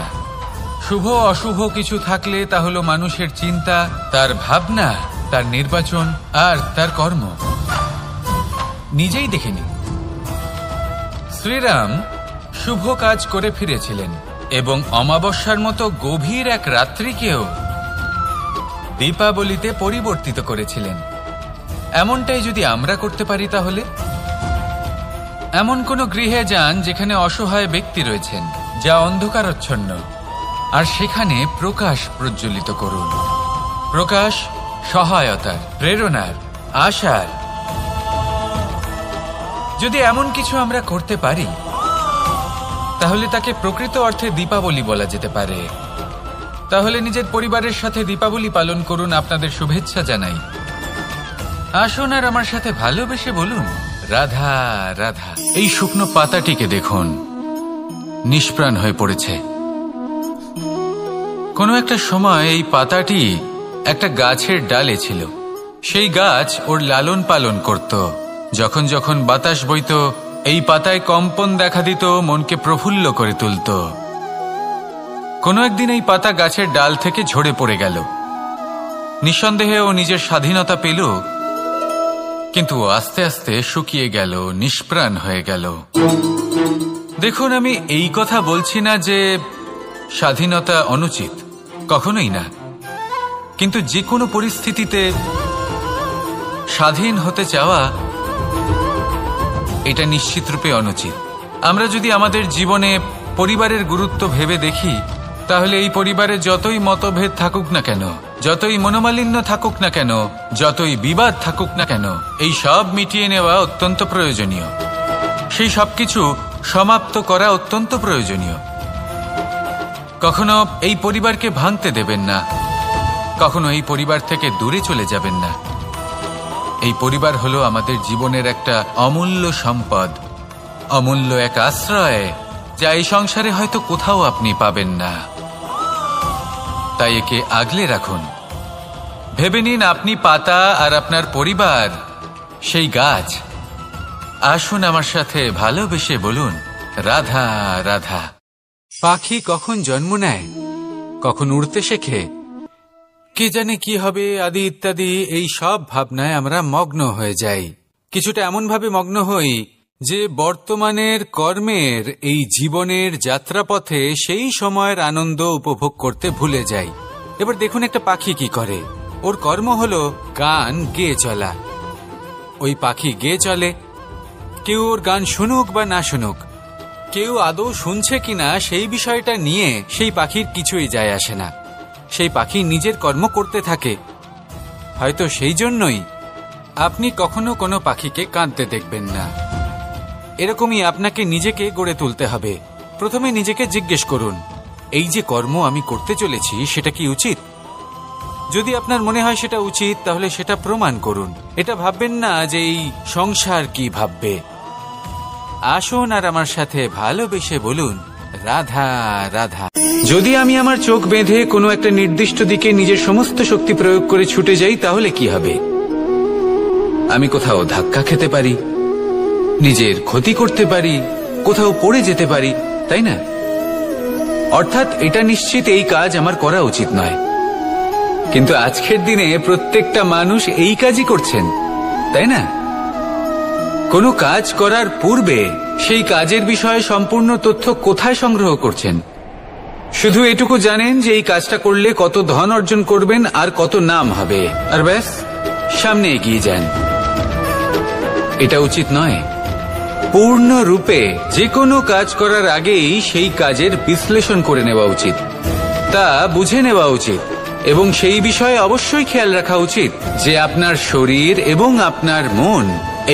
শুভ অশুভ কিছু থাকলে তা হলো মানুষের চিন্তা, তার ভাবনা, তার নির্বাচন আর তার কর্ম। নিজেই দেখে নিন, শ্রীরাম শুভ কাজ করে ফিরেছিলেন এবং অমাবস্যার মতো গভীর এক রাত্রিকেও দীপাবলিতে পরিবর্তিত করেছিলেন। এমনটাই যদি আমরা করতে পারি, তাহলে এমন কোন গৃহে যান যেখানে অসহায় ব্যক্তি রয়েছেন, যা অন্ধকারাচ্ছন্ন, আর সেখানে প্রকাশ প্রজ্বলিত করুন। প্রকাশ সহায়তার, প্রেরণার, আশার। যদি এমন কিছু আমরা করতে পারি, তাহলে তাকে প্রকৃত অর্থে দীপাবলি বলা যেতে পারে। তাহলে নিজের পরিবারের সাথে দীপাবলি পালন করুন। আপনাদের শুভেচ্ছা জানাই। আসুন আর আমার সাথে ভালোবেসে বলুন, রাধা রাধা। এই শুকনো পাতাটিকে দেখুন, নিষ্প্রাণ হয়ে পড়েছে। কোনো একটা সময় এই পাতাটি একটা গাছের ডালে ছিল। সেই গাছ ওর লালন পালন করত। যখন যখন বাতাস বইত, এই পাতায় কম্পন দেখা দিত, মনকে প্রফুল্ল করে তুলত। কোনো একদিন এই পাতা গাছের ডাল থেকে ঝরে পড়ে গেল। নিঃসন্দেহে ও নিজের স্বাধীনতা পেল, কিন্তু আস্তে আস্তে শুকিয়ে গেল, নিষ্প্রাণ হয়ে গেল। দেখুন, আমি এই কথা বলছি না যে স্বাধীনতা অনুচিত, কখনোই না। কিন্তু যে কোনো পরিস্থিতিতে স্বাধীন হতে চাওয়া, এটা নিশ্চিতরূপে অনুচিত। আমরা যদি আমাদের জীবনে পরিবারের গুরুত্ব ভেবে দেখি, তাহলে এই পরিবারে যতই মতভেদ থাকুক না কেন, যতই মনোমালিন্য থাকুক না কেন, যতই বিবাদ থাকুক না কেন, এই সব মিটিয়ে নেওয়া অত্যন্ত প্রয়োজনীয়। সেই সবকিছু সমাপ্ত করা অত্যন্ত প্রয়োজনীয়। কখনো এই পরিবারকে ভাঙতে দেবেন না, কখনো এই পরিবার থেকে দূরে চলে যাবেন না। এই পরিবার হলো আমাদের জীবনের একটা অমূল্য সম্পদ, অমূল্য এক আশ্রয়, যা এই সংসারে হয়তো কোথাও আপনি পাবেন না। তাই একে আগলে রাখুন। ভেবে নিন, আপনি পাতা আর আপনার পরিবার সেই গাছ। আসুন আমার সাথে ভালোবেসে বলুন, রাধা রাধা। পাখি কখন জন্ম নেয়, কখন উড়তে শেখে, কে জানে কি হবে, আদি ইত্যাদি, এই সব ভাবনায় আমরা মগ্ন হয়ে যাই। কিছুটা এমনভাবে মগ্ন হই যে বর্তমানের কর্মের, এই জীবনের যাত্রাপথে সেই সময়ের আনন্দ উপভোগ করতে ভুলে যাই। এবার দেখুন একটা পাখি কি করে। ওর কর্ম হলো গান গেয়ে চলা। ওই পাখি গেয়ে চলে, কেউ ওর গান শুনুক বা না শুনুক, কেউ আদৌ শুনছে কিনা সেই বিষয়টা নিয়ে সেই পাখির কিছুই যায় আসে না। সেই পাখি নিজের কর্ম করতে থাকে। হয়তো সেই জন্যই আপনি কখনো কোনো পাখিকে কাঁদতে দেখবেন না। এরকমই আপনাকে নিজেকে গড়ে তুলতে হবে। প্রথমে নিজেকে জিজ্ঞেস করুন, এই যে কর্ম আমি করতে চলেছি সেটা কি উচিত? যদি আপনার মনে হয় সেটা উচিত, তাহলে সেটা প্রমাণ করুন। এটা ভাববেন না যে এই সংসার কি ভাববে। আসুন আর আমার সাথে ভালোবেসে বলুন, রাধা রাধা। যদি আমি আমার চোখ বেঁধে কোনো একটা নির্দিষ্ট দিকে নিজের সমস্ত শক্তি প্রয়োগ করে ছুটে যাই, তাহলে কি হবে? আমি কোথাও ধাক্কা খেতে পারি, নিজের ক্ষতি করতে পারি, কোথাও পড়ে যেতে পারি, তাই না? অর্থাৎ এটা নিশ্চিত এই কাজ আমার করা উচিত নয়। কিন্তু আজকের দিনে প্রত্যেকটা মানুষ এই কাজই করছেন, তাই না? কোনো কাজ করার পূর্বে সেই কাজের বিষয়ে সম্পূর্ণ তথ্য কোথায় সংগ্রহ করছেন? শুধু এটুকু জানেন যে এই কাজটা করলে কত ধন অর্জন করবেন আর কত নাম হবে, আর ব্যাস সামনে এগিয়ে যান। এটা উচিত নয়। পূর্ণরূপে যে কোনো কাজ করার আগেই সেই কাজের বিশ্লেষণ করে নেওয়া উচিত, তা বুঝে নেওয়া উচিত এবং সেই বিষয়ে অবশ্যই খেয়াল রাখা উচিত যে আপনার শরীর এবং আপনার মন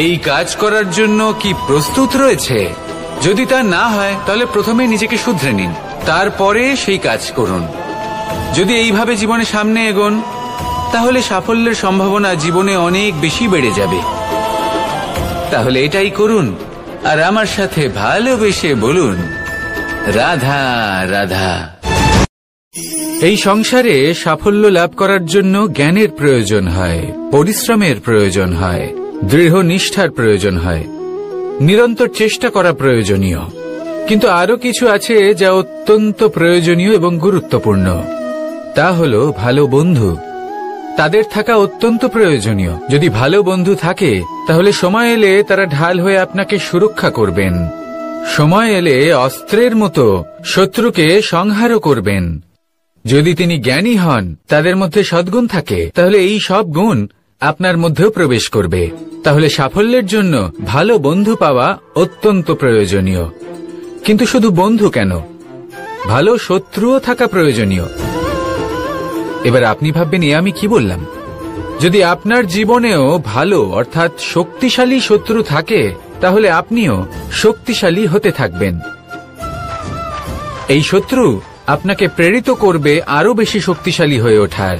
এই কাজ করার জন্য কি প্রস্তুত রয়েছে। যদি তা না হয় তাহলে প্রথমে নিজেকে শুধরে নিন, তারপরে সেই কাজ করুন। যদি এইভাবে জীবনে সামনে এগোন তাহলে সাফল্যের সম্ভাবনা জীবনে অনেক বেশি বেড়ে যাবে। তাহলে এটাই করুন আর আমার সাথে ভালোবেসে বলুন, রাধা রাধা। এই সংসারে সাফল্য লাভ করার জন্য জ্ঞানের প্রয়োজন হয়, পরিশ্রমের প্রয়োজন হয়, দৃঢ় নিষ্ঠার প্রয়োজন হয়, নিরন্তর চেষ্টা করা প্রয়োজনীয়। কিন্তু আরো কিছু আছে যা অত্যন্ত প্রয়োজনীয় এবং গুরুত্বপূর্ণ। তা হলো ভালো বন্ধু। তাদের থাকা অত্যন্ত প্রয়োজনীয়। যদি ভালো বন্ধু থাকে তাহলে সময় এলে তারা ঢাল হয়ে আপনাকে সুরক্ষা করবেন। সময় এলে অস্ত্রের মতো শত্রুকে সংহারও করবেন। যদি তিনি জ্ঞানী হন, তাদের মধ্যে সদ্গুণ থাকে, তাহলে এই সব গুণ আপনার মধ্যেও প্রবেশ করবে। তাহলে সাফল্যের জন্য ভালো বন্ধু পাওয়া অত্যন্ত প্রয়োজনীয়। কিন্তু শুধু বন্ধু কেন, ভালো শত্রুও থাকা প্রয়োজনীয়। এবার আপনি ভাববেন, আমি কি বললাম? যদি আপনার জীবনেও ভালো অর্থাৎ শক্তিশালী শত্রু থাকে তাহলে আপনিও শক্তিশালী হতে থাকবেন। এই শত্রু আপনাকে প্রেরিত করবে আরো বেশি শক্তিশালী হয়ে ওঠার।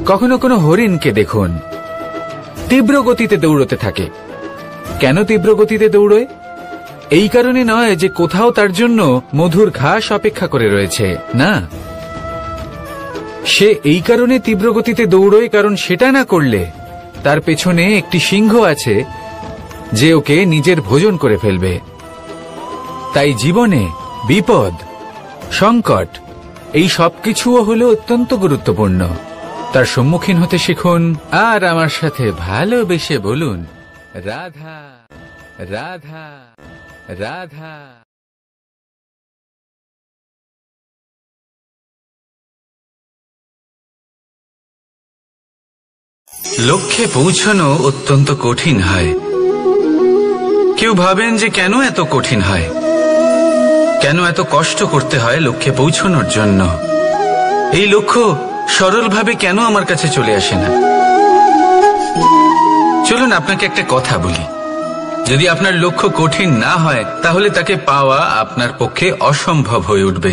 কখনো কোনো হরিণকে দেখুন, তীব্র গতিতে দৌড়তে থাকে। কেন তীব্র গতিতে দৌড়য়? এই কারণে নয় যে কোথাও তার জন্য মধুর ঘাস অপেক্ষা করে রয়েছে, না। সে এই কারণে তীব্র গতিতে দৌড়য় কারণ সেটা না করলে তার পেছনে একটি সিংহ আছে যে ওকে নিজের ভোজন করে ফেলবে। তাই জীবনে বিপদ, সংকট এই সবকিছুও হলো অত্যন্ত গুরুত্বপূর্ণ। তার সম্মুখীন হতে শিখুন আর আমার সাথে ভালোবেসে বলুন, রাধা রাধা রাধা। লক্ষ্যে পৌঁছানো অত্যন্ত কঠিন হয়। কেউ ভাবেন যে কেন এত কঠিন হয়, কেন এত কষ্ট করতে হয় লক্ষ্যে পৌঁছানোর জন্য। এই লক্ষ্য সরলভাবে কেন আমার কাছে চলে আসে না? চলুন আপনাকে একটা কথা বলি, যদি আপনার লক্ষ্য কঠিন না হয় তাহলে তাকে পাওয়া আপনার পক্ষে অসম্ভব হয়ে উঠবে।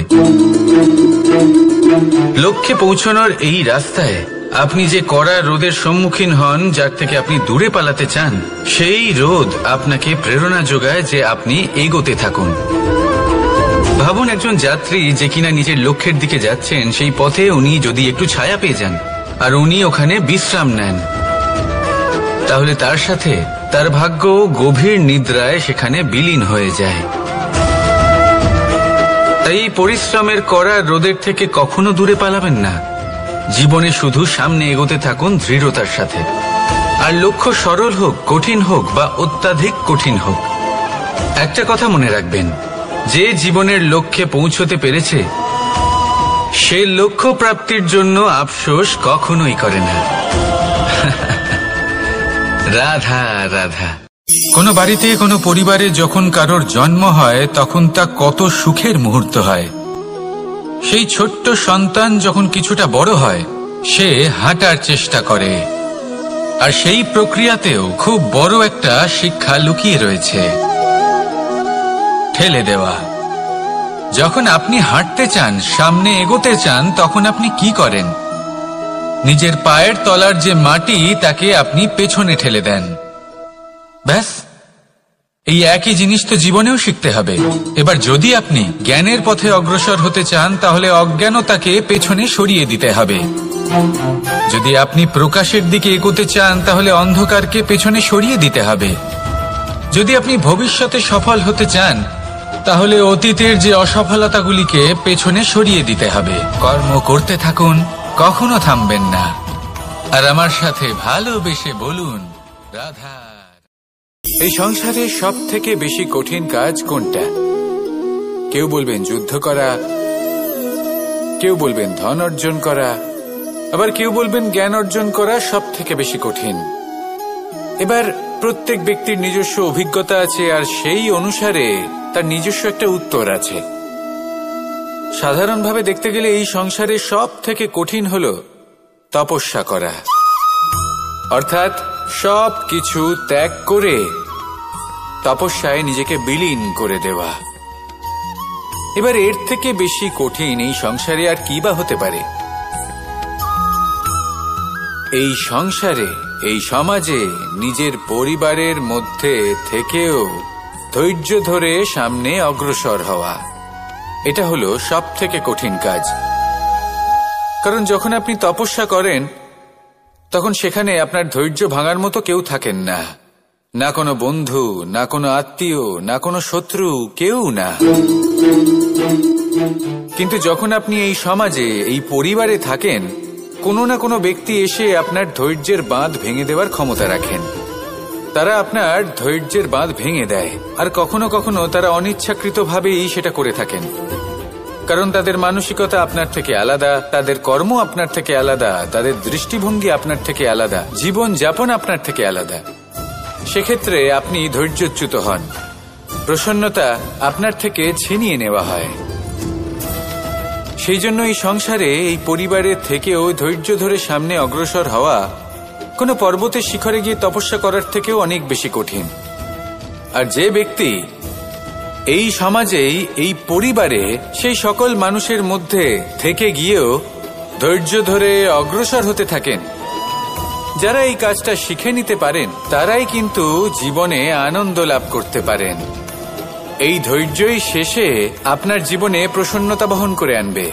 লক্ষ্যে পৌঁছানোর এই রাস্তায় আপনি যে কড়া রোদের সম্মুখীন হন, যার থেকে আপনি দূরে পালাতে চান, সেই রোদ আপনাকে প্রেরণা যোগায় যে আপনি এগোতে থাকুন। ভাবুন একজন যাত্রী যে কিনা নিজের লক্ষ্যের দিকে যাচ্ছেন, সেই পথে উনি যদি একটু ছায়া পেয়ে যান আর উনি ওখানে বিশ্রাম নেন, তাহলে তার সাথে তার ভাগ্য গভীর নিদ্রায় সেখানে বিলীন হয়ে যায়। তাই পরিশ্রমের কড়া রোদের থেকে কখনো দূরে পালাবেন না। জীবনে শুধু সামনে এগোতে থাকুন দৃঢ়তার সাথে। আর লক্ষ্য সরল হোক, কঠিন হোক বা অত্যাধিক কঠিন হোক, একটা কথা মনে রাখবেন, যে জীবনের লক্ষ্যে পৌঁছতে পেরেছে সে লক্ষ্য প্রাপ্তির জন্য আফসোস কখনোই করে না। রাধা রাধা। কোনো বাড়িতে, কোনো পরিবারে যখন কারোর জন্ম হয় তখন তা কত সুখের মুহূর্ত হয়। সেই ছোট্ট সন্তান যখন কিছুটা বড় হয় সে হাঁটার চেষ্টা করে, আর সেই প্রক্রিয়াতেও খুব বড় একটা শিক্ষা লুকিয়ে রয়েছে, ঠেলে দেওয়া। যখন আপনি হাঁটতে চান, সামনে এগোতে চান, তখন আপনি কি করেন? নিজের পায়ের তলার যে মাটি তাকে আপনি পেছনে ঠেলে দেন। ব্যাস, এই একই জিনিস তো জীবনেও শিখতে হবে। এবার যদি আপনি জ্ঞানের পথে অগ্রসর হতে চান তাহলে অজ্ঞানতাকে পেছনে সরিয়ে দিতে হবে। যদি আপনি প্রকাশের দিকে এগোতে চান তাহলে অন্ধকারকে পেছনে সরিয়ে দিতে হবে। যদি আপনি ভবিষ্যতে সফল হতে চান তাহলে অতীতের যে অসফলতাগুলিকে পেছনে সরিয়ে দিতে হবে। কর্ম করতে থাকুন, কখনো থামবেন না। আর আমার সাথে ভালোবেসে বলুন, রাধা। এই সংসারে সব থেকে বেশি কঠিন কাজ কোনটা? কেউ বলবেন যুদ্ধ করা, কেউ বলবেন ধন অর্জন করা, আবার কেউ বলবেন জ্ঞান অর্জন করা সব থেকে বেশি কঠিন। এবার প্রত্যেক ব্যক্তির নিজস্ব অভিজ্ঞতা আছে, আর সেই অনুসারে তার নিজস্ব একটা উত্তর আছে। সাধারণভাবে দেখতে গেলে এই সংসারে সব থেকে কঠিন হলো তপস্যা করা, অর্থাৎ সব কিছু ত্যাগ করে তপস্যায় নিজেকে বিলীন করে দেওয়া। এবার এর থেকে বেশি কঠিন এই সংসারে আর কি বা হতে পারে? এই সংসারে, এই সমাজে, নিজের পরিবারের মধ্যে থেকেও ধৈর্য ধরে সামনে অগ্রসর হওয়া, এটা হলো সব থেকে কঠিন কাজ। কারণ যখন আপনি তপস্যা করেন তখন সেখানে আপনার ধৈর্য ভাঙার মতো কেউ থাকেন না, না কোনো বন্ধু, না কোনো আত্মীয়, না কোনো শত্রু, কেউ না। কিন্তু যখন আপনি এই সমাজে, এই পরিবারে থাকেন, কোনো না কোনো ব্যক্তি এসে আপনার ধৈর্যের বাঁধ ভেঙে দেওয়ার ক্ষমতা রাখেন। তারা আপনার ধৈর্যের বাঁধ ভেঙে দেয়, আর কখনো কখনো তারা অনিচ্ছাকৃতভাবেই সেটা করে থাকেন। কারণ তাদের মানসিকতা আপনার থেকে আলাদা, তাদের কর্ম আপনার থেকে আলাদা, তাদের দৃষ্টিভঙ্গি আপনার থেকে আলাদা, জীবন যাপন আপনার থেকে আলাদা। সেক্ষেত্রে আপনি ধৈর্যচ্যুত হন, প্রসন্নতা আপনার থেকে ছিনিয়ে নেওয়া হয়। সেই জন্য এই সংসারে, এই পরিবারের থেকেও ধৈর্য ধরে সামনে অগ্রসর হওয়া কোনো পর্বতের শিখরে গিয়ে তপস্যা করার থেকেও অনেক বেশি কঠিন। আর যে ব্যক্তি এই সমাজেই, এই পরিবারে, সেই সকল মানুষের মধ্যে থেকে গিয়েও ধৈর্য ধরে অগ্রসর হতে থাকেন, যারা এই কাজটা শিখে নিতে পারেন, তারাই কিন্তু জীবনে আনন্দ লাভ করতে পারেন। এই ধৈর্যই শেষে আপনার জীবনে প্রসন্নতা বহন করে আনবে।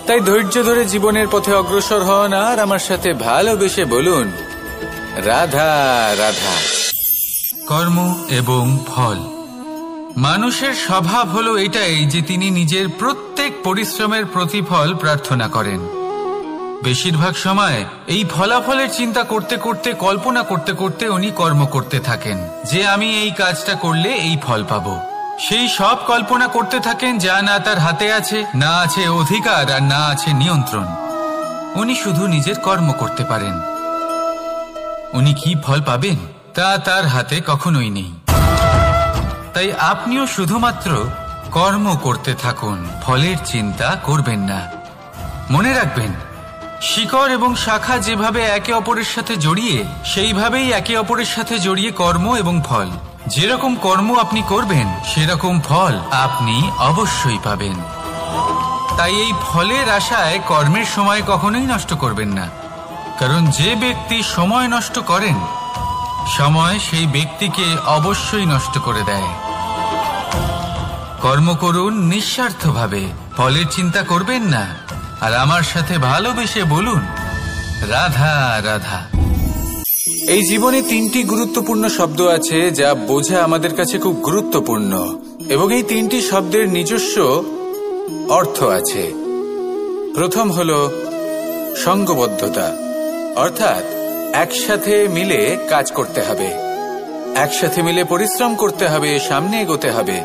তাই ধৈর্য ধরে জীবনের পথে অগ্রসর হন, আর আমার সাথে ভালোবেসে বলুন, রাধা রাধা। কর্ম এবং ফল। মানুষের স্বভাব হলো এটাই যে তিনি নিজের প্রত্যেক পরিশ্রমের প্রতিফল প্রার্থনা করেন। বেশিরভাগ সময় এই ফলাফলের চিন্তা করতে করতে, কল্পনা করতে করতে উনি কর্ম করতে থাকেন, যে আমি এই কাজটা করলে এই ফল পাবো। সেই সব কল্পনা করতে থাকেন যা না তার হাতে আছে, না আছে অধিকার, আর না আছে নিয়ন্ত্রণ। উনি শুধু নিজের কর্ম করতে পারেন। উনি কি ফল পাবেন তা তার হাতে কখনোই নেই। তাই আপনিও শুধুমাত্র কর্ম করতে থাকুন, ফলের চিন্তা করবেন না। মনে রাখবেন, শিকড় এবং শাখা যেভাবে একে অপরের সাথে জড়িয়ে, সেইভাবেই একে অপরের সাথে জড়িয়ে কর্ম এবং ফল। যেরকম কর্ম আপনি করবেন, সেরকম ফল আপনি অবশ্যই পাবেন। তাই এই ফলের আশায় কর্মের সময় কখনোই নষ্ট করবেন না। কারণ যে ব্যক্তি সময় নষ্ট করেন, সময় সেই ব্যক্তিকে অবশ্যই নষ্ট করে দেয়। কর্ম করুন নিঃস্বার্থভাবে, ফলের চিন্তা করবেন না, আর আমার সাথে ভালোবেসে বলুন, রাধা রাধা। এই জীবনে তিনটি গুরুত্বপূর্ণ শব্দ আছে যা বোঝা আমাদের কাছে খুব গুরুত্বপূর্ণ, এবং এই তিনটি শব্দের নিজস্ব অর্থ আছে। প্রথম হল সঙ্গবদ্ধতা, অর্থাৎ একসাথে মিলে কাজ করতে হবে, একসাথে মিলে পরিশ্রম করতে হবে, সামনে এগোতে হবে।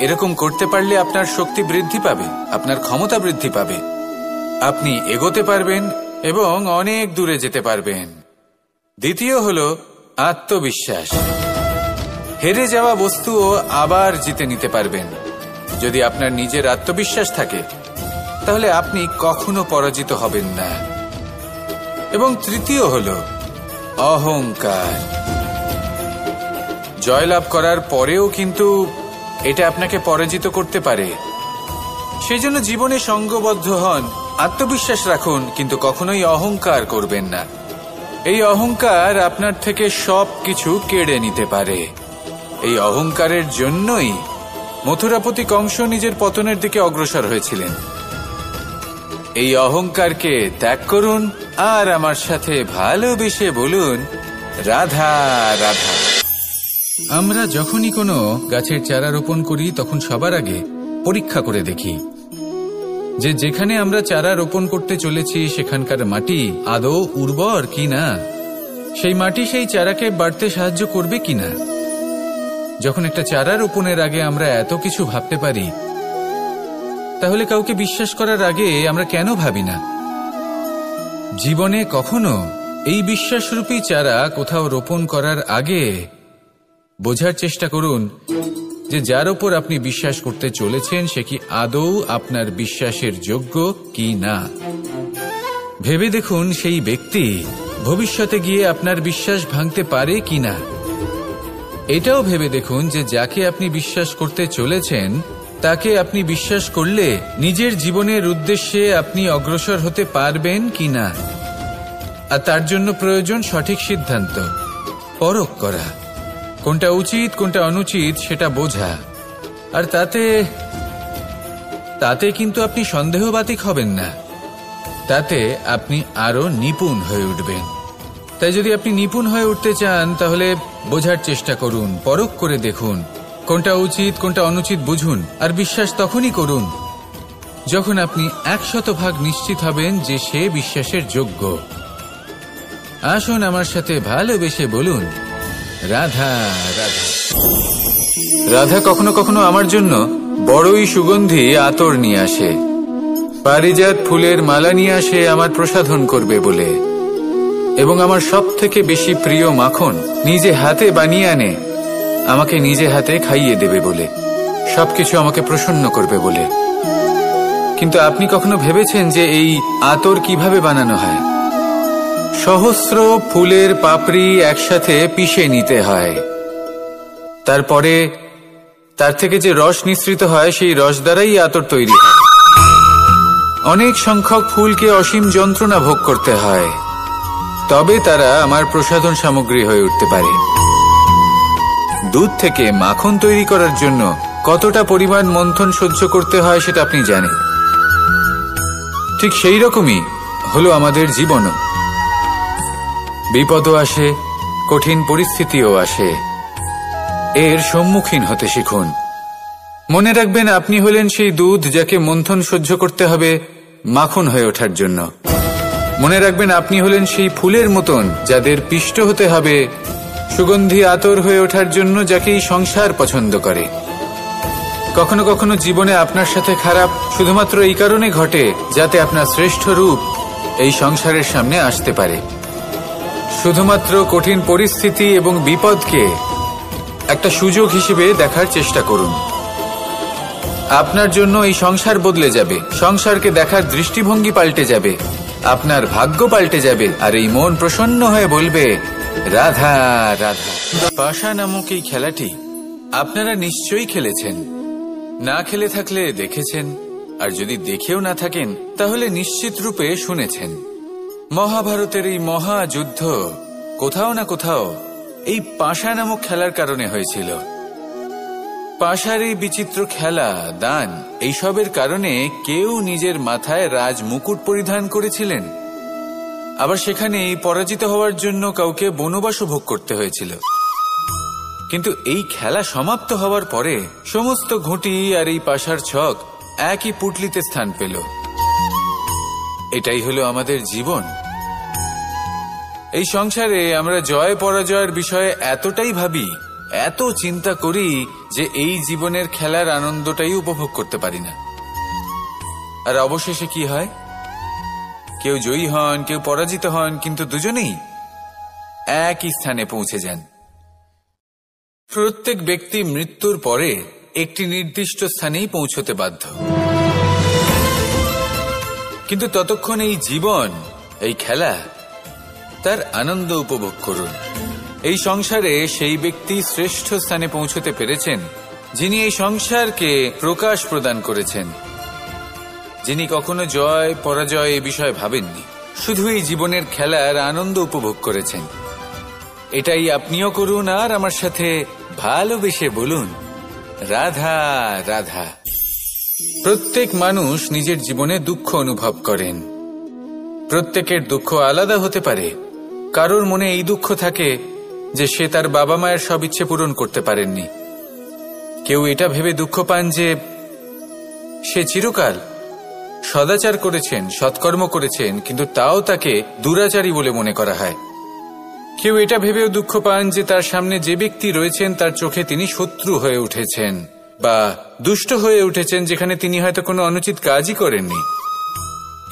এরকম করতে পারলে আপনার শক্তি বৃদ্ধি পাবে, আপনার ক্ষমতা বৃদ্ধি পাবে, আপনি এগোতে পারবেন এবং অনেক দূরে যেতে পারবেন। দ্বিতীয় হল আত্মবিশ্বাস। হেরে যাওয়া বস্তুও আবার জিতে নিতে পারবেন। যদি আপনার নিজের আত্মবিশ্বাস থাকে, তাহলে আপনি কখনো পরাজিত হবেন না। এবং তৃতীয় হল অহংকার। জয়লাভ করার পরেও কিন্তু এটা আপনাকে পরাজিত করতে পারে। সেই জন্য জীবনে সঙ্গবদ্ধ হন, আত্মবিশ্বাস রাখুন, কিন্তু কখনোই অহংকার করবেন না। এই অহংকার আপনার থেকে সব কিছু কেড়ে নিতে পারে। এই অহংকারের জন্যই মথুরাপতি কংস নিজের পতনের দিকে অগ্রসর হয়েছিলেন। এই অহংকারকে ত্যাগ করুন, আর আমার সাথে ভালোবেসে বলুন, রাধা রাধা। আমরা যখনই কোনো গাছের চারা রোপণ করি, তখন সবার আগে পরীক্ষা করে দেখি যে যেখানে আমরা চারা রোপণ করতে চলেছি সেখানকার মাটি আদৌ উর্বর কিনা, সেই মাটি সেই চারাকে বাড়তে সাহায্য করবে কিনা। যখন একটা চারা রোপণের আগে আমরা এত কিছু ভাবতে পারি, তাহলে কাউকে বিশ্বাস করার আগে আমরা কেন ভাবি না? জীবনে কখনো এই বিশ্বাসরূপী চারা কোথাও রোপণ করার আগে বোঝার চেষ্টা করুন যে যার ওপর আপনি বিশ্বাস করতে চলেছেন সে কি আদৌ আপনার বিশ্বাসের যোগ্য কি না। ভেবে দেখুন সেই ব্যক্তি ভবিষ্যতে গিয়ে আপনার বিশ্বাস ভাঙতে পারে কি না। এটাও ভেবে দেখুন যে যাকে আপনি বিশ্বাস করতে চলেছেন তাকে আপনি বিশ্বাস করলে নিজের জীবনের উদ্দেশ্যে আপনি অগ্রসর হতে পারবেন কি না। আর তার জন্য প্রয়োজন সঠিক সিদ্ধান্ত, পরখ করা, কোনটা উচিত কোনটা অনুচিত সেটা বোঝা। আর তাতে কিন্তু আপনি সন্দেহবাতিক হবেন না, তাতে আপনি আরো নিপুণ হয়ে উঠবেন। তাই যদি আপনি নিপুণ হয়ে উঠতে চান তাহলে বোঝার চেষ্টা করুন, পরখ করে দেখুন, কোনটা উচিত কোনটা অনুচিত বুঝুন। আর বিশ্বাস তখনই করুন যখন আপনি 100% নিশ্চিত হবেন যে সে বিশ্বাসের যোগ্য। আসুন আমার সাথে ভালোবেসে বলুন, রাধা রাধা। রাধা কখনো কখনো আমার জন্য বড়ই সুগন্ধি আতর নিয়ে আসে, পারিজাত ফুলের মালা নিয়ে আসে আমার প্রসাধন করবে বলে, এবং আমার সবথেকে বেশি প্রিয় মাখন নিজে হাতে বানিয়ে আনে আমাকে নিজে হাতে খাইয়ে দেবে বলে, সবকিছু আমাকে প্রসন্ন করবে বলে। কিন্তু আপনি কখনো ভেবেছেন যে এই আতর কিভাবে বানানো হয়? সহস্র ফুলের পাপড়ি একসাথে পিষে নিতে হয়, তারপরে তার থেকে যে রস নিঃসৃত হয় সেই রস দ্বারাই আতর তৈরি হয়। অনেক সংখ্যক ফুলকে অসীম যন্ত্রণা ভোগ করতে হয়, তবে তারা আমার প্রসাধন সামগ্রী হয়ে উঠতে পারে। দুধ থেকে মাখন তৈরি করার জন্য কতটা পরিমাণ মন্থন সহ্য করতে হয় সেটা আপনি জানেন। ঠিক সেই রকমই হলো আমাদের জীবনও। বিপদও আসে, কঠিন পরিস্থিতিও আসে, এর সম্মুখীন হতে শিখুন। মনে রাখবেন আপনি হলেন সেই দুধ যাকে মন্থন সহ্য করতে হবে মাখন হয়ে ওঠার জন্য। মনে রাখবেন আপনি হলেন সেই ফুলের মতন যাদের পিষ্ট হতে হবে সুগন্ধি আতর হয়ে ওঠার জন্য, যাকে এই সংসার পছন্দ করে। কখনো কখনো জীবনে আপনার সাথে খারাপ শুধুমাত্র এই কারণে ঘটে যাতে আপনার শ্রেষ্ঠ রূপ এই সংসারের সামনে আসতে পারে। শুধুমাত্র কঠিন পরিস্থিতি এবং বিপদকে একটা সুযোগ হিসেবে দেখার চেষ্টা করুন। আপনার জন্য এই সংসার বদলে যাবে, সংসারকে দেখার দৃষ্টিভঙ্গি পাল্টে যাবে, আপনার ভাগ্য পাল্টে যাবে, আর এই মন প্রসন্ন হয়ে বলবে, রাধা রাধা। পাশা নামক এই খেলাটি আপনারা নিশ্চয়ই খেলেছেন, না খেলে থাকলে দেখেছেন, আর যদি দেখেও না থাকেন তাহলে নিশ্চিত রূপে শুনেছেন। মহাভারতের এই মহাযুদ্ধ কোথাও না কোথাও এই পাশা নামক খেলার কারণে হয়েছিল। পাশার এই বিচিত্র খেলা, দান, এইসবের কারণে কেউ নিজের মাথায় রাজ মুকুট পরিধান করেছিলেন, আবার সেখানে পরাজিত হওয়ার জন্য কাউকে বনবাস ভোগ করতে হয়েছিল। কিন্তু এই খেলা সমাপ্ত হওয়ার পরে সমস্ত ঘুঁটি আর এই পাশার ছক একই পুটলিতে স্থান পেল। এটাই হলো আমাদের জীবন। এই সংসারে আমরা জয় পরাজয়ের বিষয়ে এতটাই ভাবি, এত চিন্তা করি যে এই জীবনের খেলার আনন্দটাই উপভোগ করতে পারি না। আর অবশেষে কি হয়? কেউ জয়ী হন, কেউ পরাজিত হন, কিন্তু দুজনেই একই স্থানে পৌঁছে যান। প্রত্যেক ব্যক্তি মৃত্যুর পরে একটি নির্দিষ্ট স্থানেই পৌঁছতে বাধ্য, কিন্তু ততক্ষণ এই জীবন, এই খেলা, তার আনন্দ উপভোগ করুন। এই সংসারে সেই ব্যক্তি শ্রেষ্ঠ স্থানে পৌঁছতে পেরেছেন যিনি এই সংসারকে প্রকাশ প্রদান করেছেন, যিনি কখনো জয় পরাজয় এই বিষয়ে ভাবেননি, শুধু এই জীবনের খেলার আনন্দ উপভোগ করেছেন। এটাই আপনিও করুন, আর আমার সাথে ভালোবেসে বলুন, রাধা রাধা। প্রত্যেক মানুষ নিজের জীবনে দুঃখ অনুভব করেন। প্রত্যেকের দুঃখ আলাদা হতে পারে। কারোর মনে এই দুঃখ থাকে যে সে তার বাবা মায়ের সব ইচ্ছে পূরণ করতে পারেননি। কেউ এটা ভেবে দুঃখ পান যে সে চিরকাল সদাচার করেছেন, সৎকর্ম করেছেন, কিন্তু তাও তাকে দুরাচারী বলে মনে করা হয়। কেউ এটা ভেবেও দুঃখ পান যে তার সামনে যে ব্যক্তি রয়েছেন তার চোখে তিনি শত্রু হয়ে উঠেছেন বা দুষ্ট হয়ে উঠেছেন, যেখানে তিনি হয়তো কোনো অনুচিত কাজই করেননি।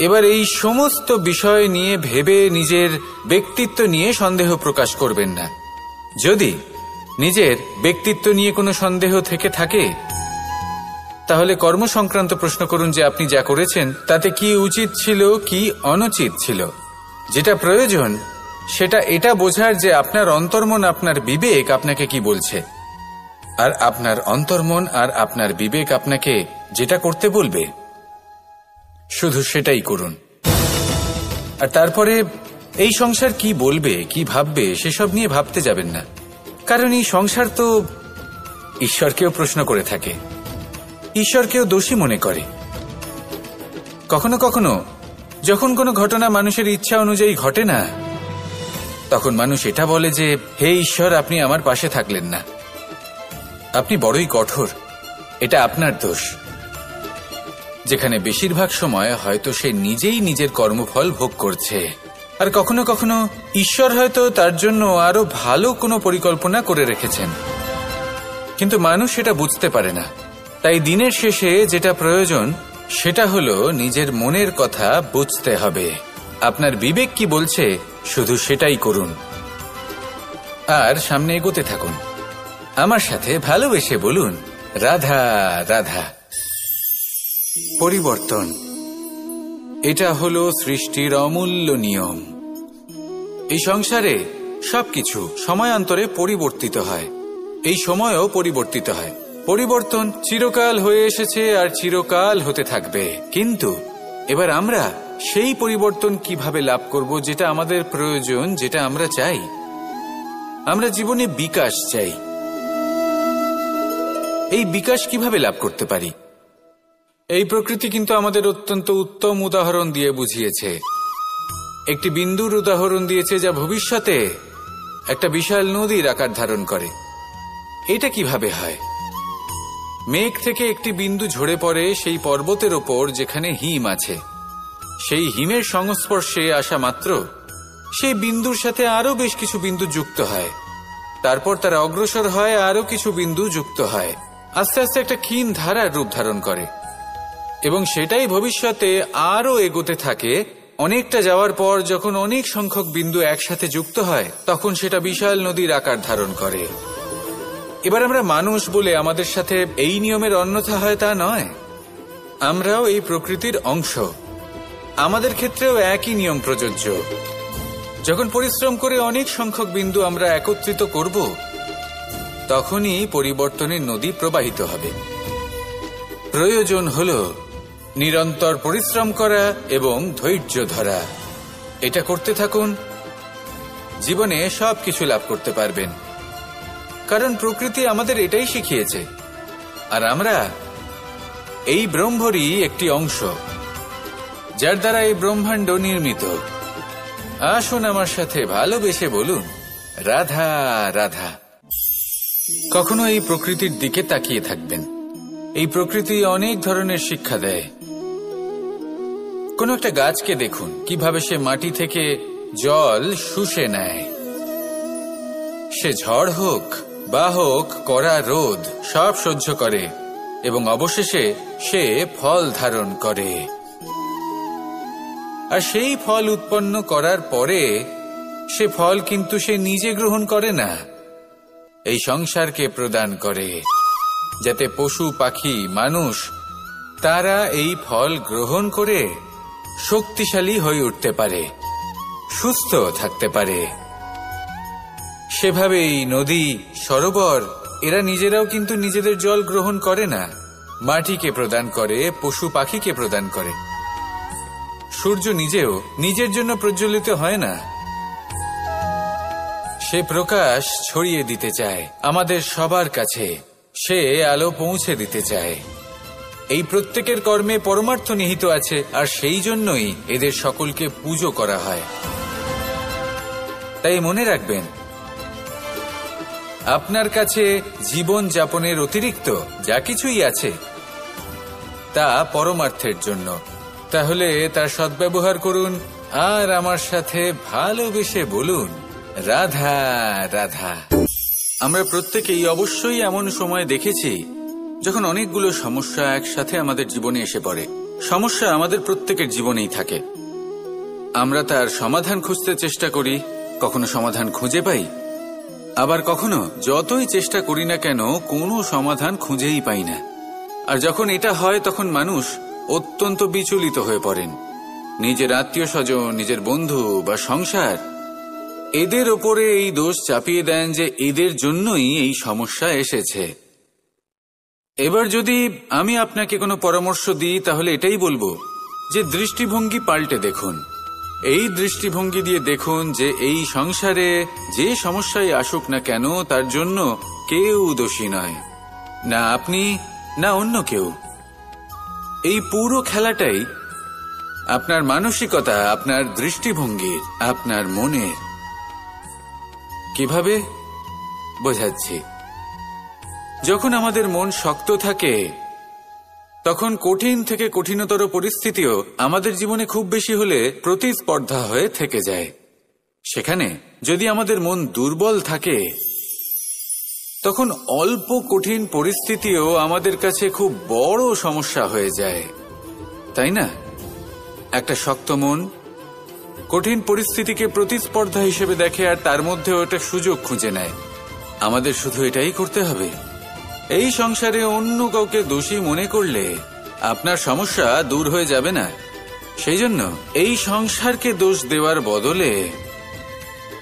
এবার এই সমস্ত বিষয় নিয়ে ভেবে নিজের ব্যক্তিত্ব নিয়ে সন্দেহ প্রকাশ করবেন না। যদি নিজের ব্যক্তিত্ব নিয়ে কোনো সন্দেহ থেকে থাকে, তাহলে কর্ম সংক্রান্ত প্রশ্ন করুন যে আপনি যা করেছেন তাতে কি উচিত ছিল কি অনুচিত ছিল। যেটা প্রয়োজন সেটা এটা বোঝার যে আপনার অন্তর্মন, আপনার বিবেক আপনাকে কি বলছে, আর আপনার অন্তর্মন আর আপনার বিবেক আপনাকে যেটা করতে বলবে শুধু সেটাই করুন। আর তারপরে এই সংসার কি বলবে, কি ভাববে সেসব নিয়ে ভাবতে যাবেন না, কারণ এই সংসার তো ঈশ্বরকেও প্রশ্ন করে থাকে, ঈশ্বরকেও দোষী মনে করে। কখনো কখনো যখন কোনো ঘটনা মানুষের ইচ্ছা অনুযায়ী ঘটে না, তখন মানুষ এটা বলে যে হে ঈশ্বর, আপনি আমার পাশে থাকলেন না, আপনি বড়ই কঠোর, এটা আপনার দোষ। যেখানে বেশিরভাগ সময় হয়তো সে নিজেই নিজের কর্মফল ভোগ করছে, আর কখনো কখনো ঈশ্বর হয়তো তার জন্য আরো ভালো কোনো পরিকল্পনা করে রেখেছেন, কিন্তু মানুষ সেটা বুঝতে পারে না। তাই দিনের শেষে যেটা প্রয়োজন সেটা হলো নিজের মনের কথা বুঝতে হবে। আপনার বিবেক কি বলছে শুধু সেটাই করুন, আর সামনে এগোতে থাকুন। আমার সাথে ভালোবেসে বলুন, রাধা রাধা। পরিবর্তন, এটা হলো সৃষ্টির অমূল্য নিয়ম। এই সংসারে সবকিছু সময়ান্তরে পরিবর্তিত হয়, এই সময়ও পরিবর্তিত হয়। পরিবর্তন চিরকাল হয়ে এসেছে আর চিরকাল হতে থাকবে, কিন্তু এবার আমরা সেই পরিবর্তন কিভাবে লাভ করব যেটা আমাদের প্রয়োজন, যেটা আমরা চাই। আমরা জীবনে বিকাশ চাই। এই বিকাশ কিভাবে লাভ করতে পারি? এই প্রকৃতি কিন্তু আমাদের অত্যন্ত উত্তম উদাহরণ দিয়ে বুঝিয়েছে। একটি বিন্দুর উদাহরণ দিয়েছে যা ভবিষ্যতে একটা বিশাল নদীর আকার ধারণ করে। এটা কিভাবে হয়? মেঘ থেকে একটি বিন্দু ঝরে পড়ে সেই পর্বতের ওপর যেখানে হিম আছে। সেই হিমের সংস্পর্শে আসা মাত্র সেই বিন্দুর সাথে আরো বেশ কিছু বিন্দু যুক্ত হয়, তারপর তারা অগ্রসর হয়, আরো কিছু বিন্দু যুক্ত হয়, আস্তে আস্তে একটা ক্ষীণ ধারার রূপ ধারণ করে, এবং সেটাই ভবিষ্যতে আরো এগোতে থাকে। অনেকটা যাওয়ার পর যখন অনেক সংখ্যক বিন্দু একসাথে যুক্ত হয়, তখন সেটা বিশাল নদীর আকার ধারণ করে। এবার আমরা মানুষ বলে আমাদের সাথে এই নিয়মের অন্যথা হয় তা নয়। আমরাও এই প্রকৃতির অংশ, আমাদের ক্ষেত্রেও একই নিয়ম প্রযোজ্য। যখন পরিশ্রম করে অনেক সংখ্যক বিন্দু আমরা একত্রিত করব, তখনই পরিবর্তনের নদী প্রবাহিত হবে। প্রয়োজন হলো নিরন্তর পরিশ্রম করা এবং ধৈর্য ধরা। এটা করতে থাকুন, জীবনে সবকিছু লাভ করতে পারবেন, কারণ প্রকৃতি আমাদের এটাই শিখিয়েছে। আর আমরা এই ব্রহ্মরই একটি অংশ, যার দ্বারা এই ব্রহ্মাণ্ড নির্মিত। আসুন আমার সাথে ভালোবেসে বলুন, রাধা রাধা। কখনো এই প্রকৃতির দিকে তাকিয়ে থাকবেন। এই প্রকৃতি অনেক ধরনের শিক্ষা দেয়। কোন একটা গাছকে দেখুন কিভাবে সে মাটি থেকে জল শুষে নেয়। সে ঝড় হোক বা হোক কড়া রোদ সব সহ্য করে এবং অবশেষে সে ফল ধারণ করে। আর সেই ফল উৎপন্ন করার পরে সে ফল কিন্তু সে নিজে গ্রহণ করে না, এই সংসারকে প্রদান করে, যাতে পশু পাখি মানুষ তারা এই ফল গ্রহণ করে শক্তিশালী হয়ে উঠতে পারে, সুস্থ থাকতে পারে। সেভাবেই নদী, সরোবর এরা নিজেরাও কিন্তু নিজেদের জল গ্রহণ করে না, মাটিকে প্রদান করে, পশু পাখিকে প্রদান করে। সূর্য নিজেও নিজের জন্য প্রজ্বলিত হয় না, সে প্রকাশ ছড়িয়ে দিতে চায় আমাদের সবার কাছে, সে আলো পৌঁছে দিতে চায়। এই প্রত্যেকের কর্মে পরমার্থ নিহিত আছে, আর সেই জন্যই এদের সকলকে পুজো করা হয়। তাই মনে রাখবেন, আপনার কাছে জীবন যাপনের অতিরিক্ত যা কিছুই আছে তা পরমার্থের জন্য। তাহলে তার সদ্ব্যবহার করুন, আর আমার সাথে ভালোবেসে বলুন, রাধা রাধা। আমরা প্রত্যেকেই অবশ্যই এমন সময় দেখেছি যখন অনেকগুলো সমস্যা একসাথে আমাদের জীবনে এসে পড়ে। সমস্যা আমাদের প্রত্যেকের জীবনেই থাকে। আমরা তার সমাধান খুঁজতে চেষ্টা করি, কখনো সমাধান খুঁজে পাই, আবার কখনো যতই চেষ্টা করি না কেন কোনো সমাধান খুঁজেই পাই না। আর যখন এটা হয় তখন মানুষ অত্যন্ত বিচলিত হয়ে পড়েন। নিজের আত্মীয় স্বজন, নিজের বন্ধু বা সংসার, এদের ওপরে এই দোষ চাপিয়ে দেন যে এদের জন্যই এই সমস্যা এসেছে। এবার যদি আমি আপনাকে কোনো পরামর্শ দিই তাহলে এটাই বলবো যে দৃষ্টিভঙ্গি পাল্টে দেখুন। এই দৃষ্টিভঙ্গি দিয়ে দেখুন যে এই সংসারে যে সমস্যায় আসুক না কেন তার জন্য কেউ দোষী নয়, না আপনি না অন্য কেউ। এই পুরো খেলাটাই আপনার মানসিকতা, আপনার দৃষ্টিভঙ্গির, আপনার মনের। কিভাবে বোঝাচ্ছি? যখন আমাদের মন শক্ত থাকে তখন কঠিন থেকে কঠিনতর পরিস্থিতিও আমাদের জীবনে খুব বেশি হলে প্রতিস্পর্ধা হয়ে থেকে যায়। সেখানে যদি আমাদের মন দুর্বল থাকে তখন অল্প কঠিন পরিস্থিতিও আমাদের কাছে খুব বড় সমস্যা হয়ে যায়, তাই না? একটা শক্ত মন কঠিন পরিস্থিতিকে প্রতিস্পর্ধা হিসেবে দেখে আর তার মধ্যেও একটা সুযোগ খুঁজে নেয়। আমাদের শুধু এটাই করতে হবে। এই সংসারে অন্য কাউকে দোষী মনে করলে আপনার সমস্যা দূর হয়ে যাবে না। সেই জন্য এই সংসারকে দোষ দেওয়ার বদলে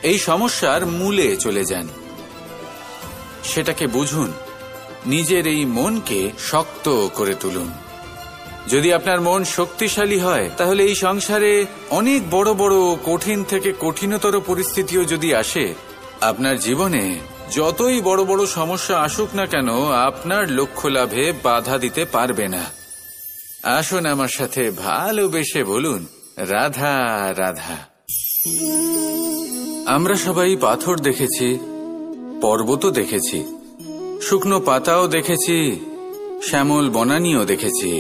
এই সমস্যার মূলে চলে যান, সেটাকে বুঝুন, নিজের এই মনকে শক্ত করে তুলুন। যদি আপনার মন শক্তিশালী হয় তাহলে এই সংসারে অনেক বড় বড় কঠিন থেকে কঠিনতর পরিস্থিতিও যদি আসে, আপনার জীবনে যতই বড় বড় সমস্যা আসুক না কেন আপনার লক্ষ্য লাভে বাধা দিতে পারবে না। আসুন আমার সাথে ভালোবেসে বলুন, রাধা রাধা। আমরা সবাই পাথর দেখেছি, পর্বতও দেখেছি, শুকনো পাতাও দেখেছি, শ্যামল বনানীও দেখেছি।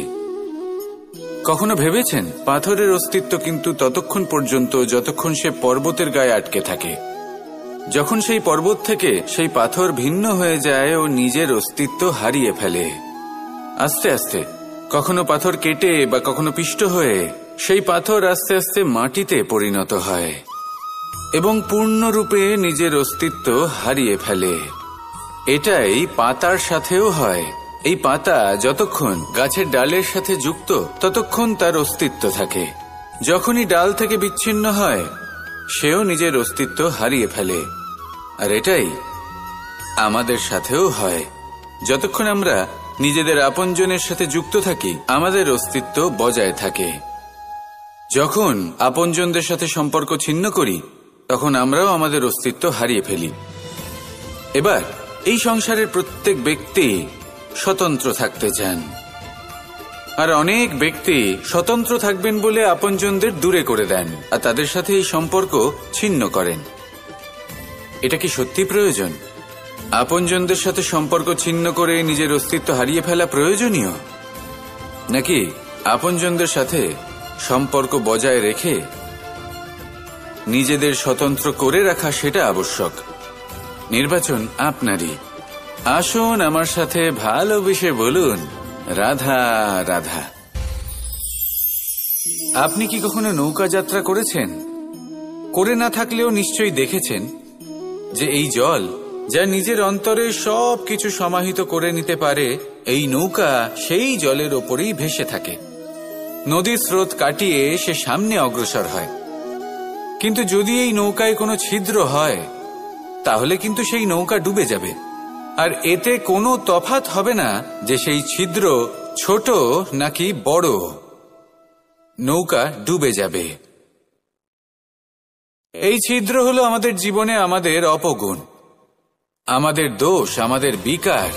কখনো ভেবেছেন পাথরের অস্তিত্ব কিন্তু ততক্ষণ পর্যন্ত যতক্ষণ সে পর্বতের গায়ে আটকে থাকে। যখন সেই পর্বত থেকে সেই পাথর ভিন্ন হয়ে যায় ও নিজের অস্তিত্ব হারিয়ে ফেলে। আস্তে আস্তে কখনো পাথর কেটে বা কখনো পিষ্ট হয়ে সেই পাথর আস্তে আস্তে মাটিতে পরিণত হয় এবং পূর্ণরূপে নিজের অস্তিত্ব হারিয়ে ফেলে। এটাই পাতার সাথেও হয়। এই পাতা যতক্ষণ গাছের ডালের সাথে যুক্ত ততক্ষণ তার অস্তিত্ব থাকে। যখনই ডাল থেকে বিচ্ছিন্ন হয় সেও নিজের অস্তিত্ব হারিয়ে ফেলে। আর এটাই আমাদের সাথেও হয়। যতক্ষণ আমরা নিজেদের আপনজনের সাথে যুক্ত থাকি আমাদের অস্তিত্ব বজায় থাকে। যখন আপনজনদের সাথে সম্পর্ক ছিন্ন করি তখন আমরাও আমাদের অস্তিত্ব হারিয়ে ফেলি। এবার এই সংসারের প্রত্যেক ব্যক্তি স্বতন্ত্র থাকতে চান, আর অনেক ব্যক্তি স্বতন্ত্র থাকবেন বলে আপনজনদের দূরে করে দেন আর তাদের সাথে এই সম্পর্ক ছিন্ন করেন। এটা কি সত্যি প্রয়োজন? আপনজনদের সাথে সম্পর্ক ছিন্ন করে নিজের অস্তিত্ব হারিয়ে ফেলা প্রয়োজনীয়, নাকি আপনজনদের সাথে সম্পর্ক বজায় রেখে নিজেদের স্বতন্ত্র করে রাখা সেটা আবশ্যক? নির্বাচন আপনারই। আসুন আমার সাথে ভালোবেসে বলুন, রাধা রাধা। আপনি কি কখনো নৌকা যাত্রা করেছেন? করে না থাকলেও নিশ্চয়ই দেখেছেন যে এই জল যা নিজের অন্তরে সব কিছু সমাহিত করে নিতে পারে, এই নৌকা সেই জলের ওপরেই ভেসে থাকে। নদীর স্রোত কাটিয়ে সে সামনে অগ্রসর হয়। কিন্তু যদি এই নৌকায় কোনো ছিদ্র হয় তাহলে কিন্তু সেই নৌকা ডুবে যাবে। আর এতে কোনো তফাৎ হবে না যে সেই ছিদ্র ছোট নাকি বড়, নৌকা ডুবে যাবে। এই ছিদ্র হলো আমাদের জীবনে আমাদের অপগুণ, আমাদের দোষ, আমাদের বিকার।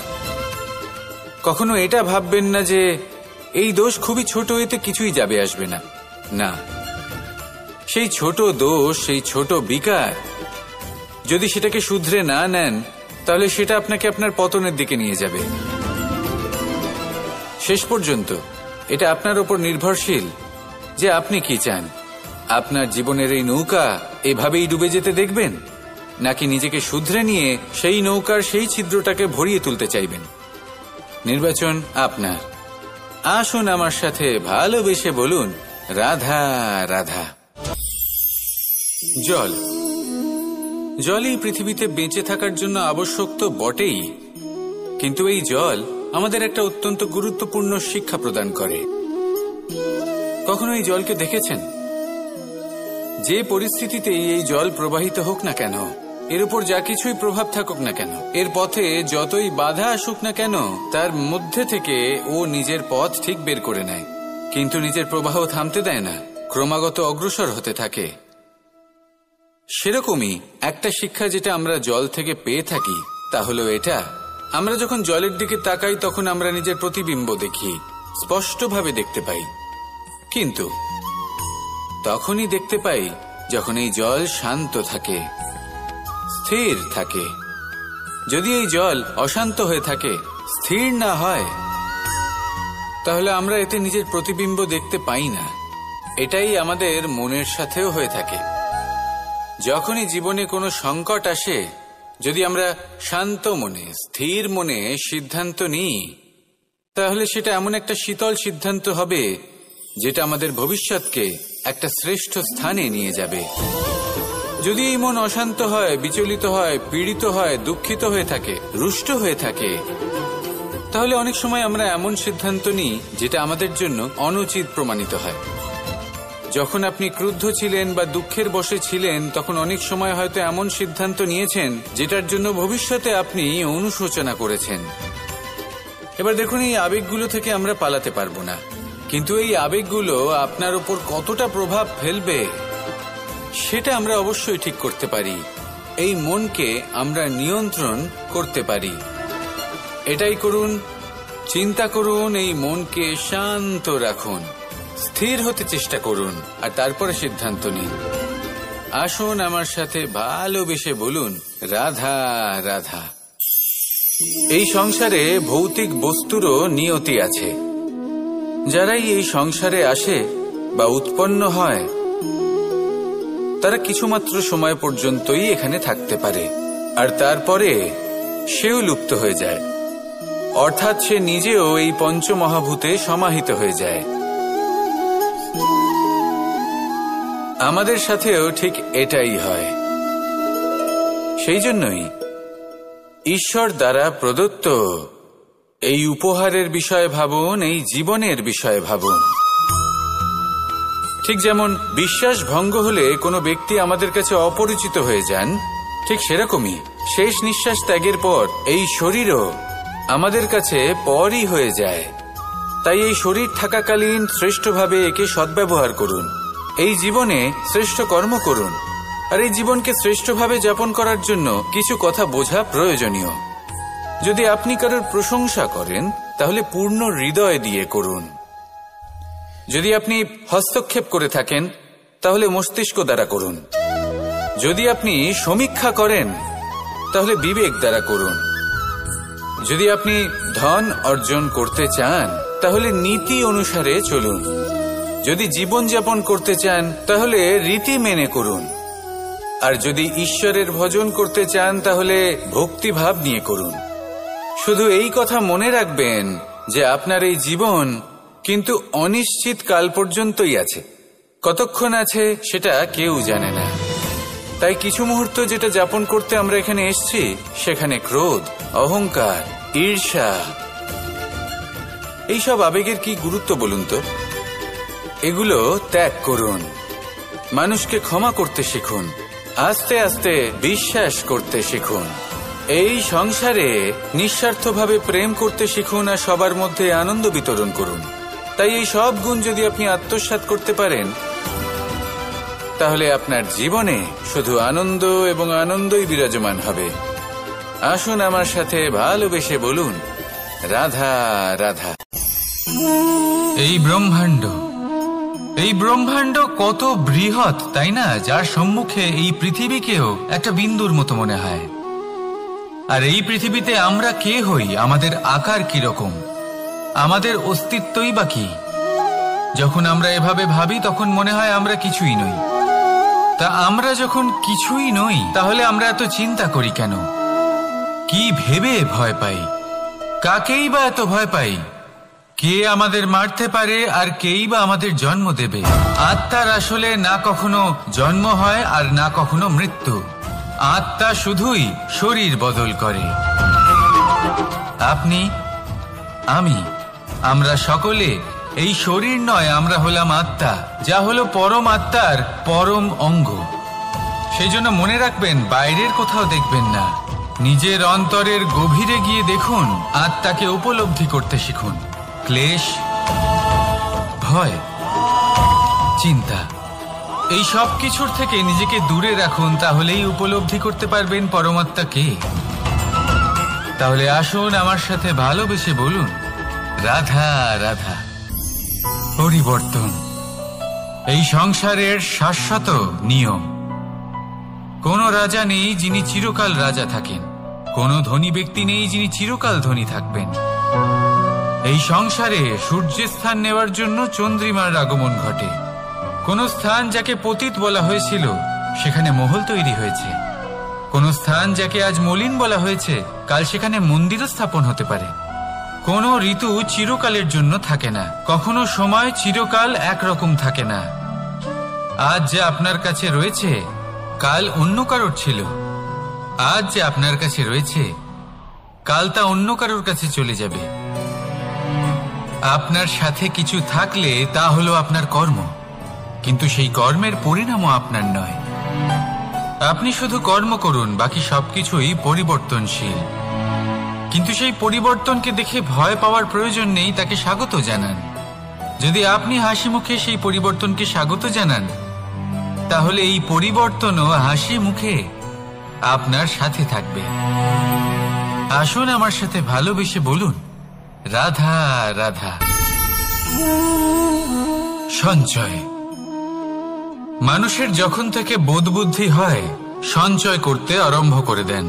কখনো এটা ভাববেন না যে এই দোষ খুবই ছোট, এতে কিছুই যাবে আসবে না। না, সেই ছোট দোষ, সেই ছোট বিকার যদি সেটাকে শুধরে না নেন তাহলে সেটা আপনাকে আপনার পতনের দিকে নিয়ে যাবে। শেষ পর্যন্ত এটা আপনার উপর নির্ভরশীল যে আপনি কি চান। আপনার জীবনের এই নৌকা এভাবেই ডুবে যেতে দেখবেন, নাকি নিজেকে শুধরে নিয়ে সেই নৌকার সেই ছিদ্রটাকে ভরিয়ে তুলতে চাইবেন? নির্বাচন আপনার। আসুন আমার সাথে ভালোবেসে বলুন, রাধা রাধা। জল জলই পৃথিবীতে বেঁচে থাকার জন্য আবশ্যক তো বটেই, কিন্তু এই জল আমাদের একটা অত্যন্ত গুরুত্বপূর্ণ শিক্ষা প্রদান করে। কখনো এই জলকে দেখেছেন? যে পরিস্থিতিতেই এই জল প্রবাহিত হোক না কেন, এর উপর যা কিছুই প্রভাব থাকুক না কেন, এর পথে যতই বাধা আসুক না কেন, তার মধ্যে থেকে ও নিজের পথ ঠিক বের করে নেয়, কিন্তু নিজের প্রবাহ থামতে দেয় না, ক্রমাগত অগ্রসর হতে থাকে। সেরকমই একটা শিক্ষা যেটা আমরা জল থেকে পেয়ে থাকি তা হলো এটা, আমরা যখন জলের দিকে তাকাই তখন আমরা নিজের প্রতিবিম্ব দেখি, স্পষ্টভাবে দেখতে পাই, কিন্তু তখনই দেখতে পাই যখন এই জল শান্ত থাকে, স্থির থাকে। যদি এই জল অশান্ত হয়ে থাকে, স্থির না হয়, তাহলে আমরা এতে নিজের প্রতিবিম্ব দেখতে পাই না। এটাই আমাদের মনের সাথেও হয়ে থাকে। যখনই জীবনে কোনো সংকট আসে, যদি আমরা শান্ত মনে, স্থির মনে সিদ্ধান্ত নিই, তাহলে সেটা এমন একটা শীতল সিদ্ধান্ত হবে যেটা আমাদের ভবিষ্যৎকে একটা শ্রেষ্ঠ স্থানে নিয়ে যাবে। যদি এই মন অশান্ত হয়, বিচলিত হয়, পীড়িত হয়, দুঃখিত হয়ে থাকে, রুষ্ট হয়ে থাকে, তাহলে অনেক সময় আমরা এমন সিদ্ধান্ত নিই যেটা আমাদের জন্য অনুচিত প্রমাণিত হয়। যখন আপনি ক্রুদ্ধ ছিলেন বা দুঃখের বশে ছিলেন, তখন অনেক সময় হয়তো এমন সিদ্ধান্ত নিয়েছেন যেটার জন্য ভবিষ্যতে আপনি অনুশোচনা করেছেন। এবার দেখুন, এই আবেগগুলো থেকে আমরা পালাতে পারবো না, কিন্তু এই আবেগগুলো আপনার উপর কতটা প্রভাব ফেলবে সেটা আমরা অবশ্যই ঠিক করতে পারি। এই মনকে আমরা নিয়ন্ত্রণ করতে পারি। এটাই করুন, চিন্তা করুন, এই মনকে শান্ত রাখুন, স্থির হতে চেষ্টা করুন, আর তারপরে সিদ্ধান্ত নিন। আসুন আমার সাথে ভালোবেসে বলুন, রাধা রাধা। এই সংসারে ভৌতিক বস্তুরও নিয়তি আছে। যারাই এই সংসারে আসে বা উৎপন্ন হয়, তারা কিছুমাত্র সময় পর্যন্তই এখানে থাকতে পারে, আর তারপরে সেও লুপ্ত হয়ে যায়, অর্থাৎ সে নিজেও এই পঞ্চমহাভূতে সমাহিত হয়ে যায়। আমাদের সাথেও ঠিক এটাই হয়। সেই জন্যই ঈশ্বর দ্বারা প্রদত্ত এই উপহারের বিষয়ে ভাবুন, এই জীবনের বিষয়ে ভাবুন। ঠিক যেমন বিশ্বাস ভঙ্গ হলে কোনো ব্যক্তি আমাদের কাছে অপরিচিত হয়ে যান, ঠিক সেরকমই শেষ নিঃশ্বাস ত্যাগের পর এই শরীরও আমাদের কাছে পরই হয়ে যায়। তাই এই শরীর থাকাকালীন শ্রেষ্ঠভাবে একে সদ্ব্যবহার করুন, এই জীবনে শ্রেষ্ঠ কর্ম করুন, আর এই জীবনকে শ্রেষ্ঠভাবে যাপন করার জন্য কিছু কথা বোঝা প্রয়োজনীয়। যদি আপনি কারোর প্রশংসা করেন, তাহলে পূর্ণ হৃদয় দিয়ে করুন। যদি আপনি হস্তক্ষেপ করে থাকেন, তাহলে মস্তিষ্ক দ্বারা করুন। যদি আপনি সমীক্ষা করেন, তাহলে বিবেক দ্বারা করুন। যদি আপনি ধন অর্জন করতে চান, তাহলে নীতি অনুসারে চলুন। যদি জীবনযাপন করতে চান, তাহলে রীতি মেনে করুন। আর যদি ঈশ্বরের ভজন করতে চান, তাহলে ভক্তিভাব নিয়ে করুন। শুধু এই কথা মনে রাখবেন যে আপনার এই জীবন কিন্তু অনিশ্চিত কাল পর্যন্তই আছে। কতক্ষণ আছে সেটা কেউ জানে না। তাই কিছু মুহূর্ত যেটা যাপন করতে আমরা এখানে এসেছি, সেখানে ক্রোধ, অহংকার, ঈর্ষা, এইসব আবেগের কি গুরুত্ব বলুন তো? এগুলো ত্যাগ করুন। মানুষকে ক্ষমা করতে শিখুন, আস্তে আস্তে বিশ্বাস করতে শিখুন। এই সংসারে নিঃস্বার্থভাবে প্রেম করতে শিখুন, আর সবার মধ্যে আনন্দ বিতরণ করুন। তাই এই সব গুণ যদি আপনি আত্মসাৎ করতে পারেন, তাহলে আপনার জীবনে শুধু আনন্দ এবং আনন্দই বিরাজমান হবে। আসুন আমার সাথে ভালোবেসে বলুন, রাধা রাধা। এই ব্রহ্মাণ্ড কত বৃহৎ, তাই না? যার সম্মুখে এই পৃথিবীকেও একটা বিন্দুর মতো মনে হয়। আর এই পৃথিবীতে আমরা কে হই, আমাদের আকার কিরকম, আমাদের অস্তিত্বই বা কি? যখন আমরা এভাবে ভাবি, তখন মনে হয় আমরা কিছুই নই। তা আমরা যখন কিছুই নই, তাহলে আমরা এত চিন্তা করি কেন? কি ভেবে ভয় পাই? কাকেই বা এত ভয় পাই? কে আমাদের মারতে পারে, আর কেই বা আমাদের জন্ম দেবে? আত্মার আসলে না কখনো জন্ম হয় আর না কখনো মৃত্যু। আত্মা শুধুই শরীর বদল করে। আপনি, আমি, আমরা সকলে এই শরীর নয়, আমরা হলাম আত্মা, যা হলো পরম আত্মার পরম অঙ্গ। সেই জন্য মনে রাখবেন, বাইরের কোথাও দেখবেন না, নিজের অন্তরের গভীরে গিয়ে দেখুন, আত্মাকে উপলব্ধি করতে শিখুন। ক্লেশ, ভয়, চিন্তা, এই সব কিছুর থেকে নিজেকে দূরে রাখুন, তাহলেই উপলব্ধি করতে পারবেন পরমাত্মা কে। তাহলে আসুন আমার সাথে ভালোবেসে বলুন, রাধা রাধা। পরিবর্তন এই সংসারের শাশ্বত নিয়ম। কোন রাজা নেই যিনি চিরকাল রাজা থাকেন, কোন ধনী ব্যক্তি নেই যিনি চিরকাল ধনী থাকবেন। এই সংসারে সূর্যের স্থান নেওয়ার জন্য চন্দ্রিমার আগমন ঘটে। কোন স্থান যাকে পতিত বলা হয়েছিল, সেখানে মহল তৈরি হয়েছে। কোন স্থান যাকে আজ মলিন বলা হয়েছে, কাল সেখানে মন্দিরও স্থাপন হতে পারে। কোন ঋতু চিরকালের জন্য থাকে না, কখনো সময় চিরকাল একরকম থাকে না। আজ যে আপনার কাছে রয়েছে, কাল অন্য কারোর ছিল। আজ যে আপনার কাছে রয়েছে, কাল তা অন্য কারোর কাছে চলে যাবে। আপনার সাথে কিছু থাকলে তা হলো আপনার কর্ম, কিন্তু সেই কর্মের পরিণামও আপনার নয়। আপনি শুধু কর্ম করুন, বাকি সবকিছুই পরিবর্তনশীল। কিন্তু সেই পরিবর্তনকে দেখে ভয় পাওয়ার প্রয়োজন নেই, তাকে স্বাগত জানান। যদি আপনি হাসি মুখে সেই পরিবর্তনকে স্বাগত জানান, তাহলে এই পরিবর্তনও হাসি মুখে আপনার সাথে থাকবে। আসুন আমার সাথে ভালোবেসে বলুন, রাধা রাধা। সঞ্চয়। মানুষের যখন থেকে বোধবুদ্ধি হয়, সঞ্চয় করতে আরম্ভ করে দেন।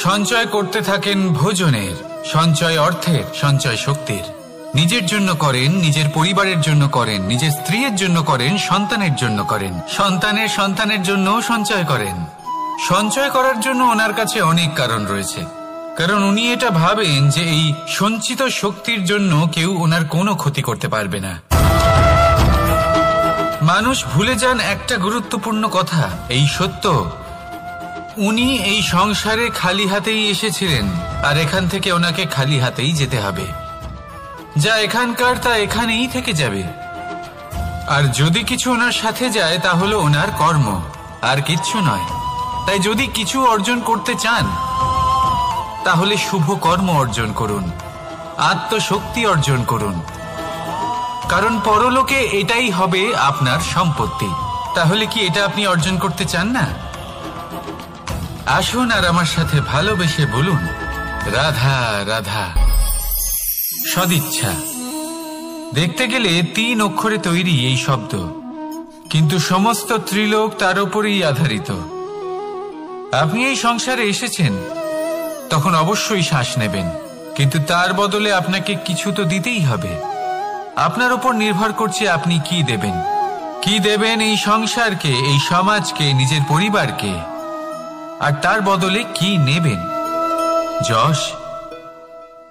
সঞ্চয় করতে থাকেন ভোজনের, সঞ্চয় অর্থের, সঞ্চয় শক্তির। নিজের জন্য করেন, নিজের পরিবারের জন্য করেন, নিজের স্ত্রীর জন্য করেন, সন্তানের জন্য করেন, সন্তানের সন্তানের জন্যও সঞ্চয় করেন। সঞ্চয় করার জন্য ওনার কাছে অনেক কারণ রয়েছে, কারণ উনি এটা ভাবেন যে এই সঞ্চিত শক্তির জন্য কেউ ওনার কোনো ক্ষতি করতে পারবে না। মানুষ ভুলে যান একটা গুরুত্বপূর্ণ কথা, এই সত্য, উনি এই সংসারে খালি হাতেই এসেছিলেন, আর এখান থেকে ওনাকে খালি হাতেই যেতে হবে। যা এখানকার তা এখানেই থেকে যাবে। আর যদি কিছু ওনার সাথে যায়, তা হলো ওনার কর্ম, আর কিচ্ছু নয়। তাই যদি কিছু অর্জন করতে চান, তাহলে শুভ কর্ম অর্জন করুন, আত্মশক্তি অর্জন করুন, কারণ পরলোকে এটাই হবে আপনার সম্পত্তি। তাহলে কি এটা আপনি অর্জন করতে চান না? আসুন আর আমার সাথে ভালোবেসে বলুন, রাধা রাধা। সদিচ্ছা। দেখতে গেলে 3 অক্ষরে তৈরি এই শব্দ, কিন্তু সমস্ত ত্রিলোক তার উপরেই আধারিত। আপনি এই সংসারে এসেছেন, তখন অবশ্যই শ্বাস নেবেন, কিন্তু তার বদলে আপনাকে কিছু তো দিতেই হবে। আপনার উপর নির্ভর করছে আপনি কি দেবেন। কি দেবেন এই সংসারকে, এই সমাজকে, নিজের পরিবারকে, আর তার বদলে কি নেবেন? যশ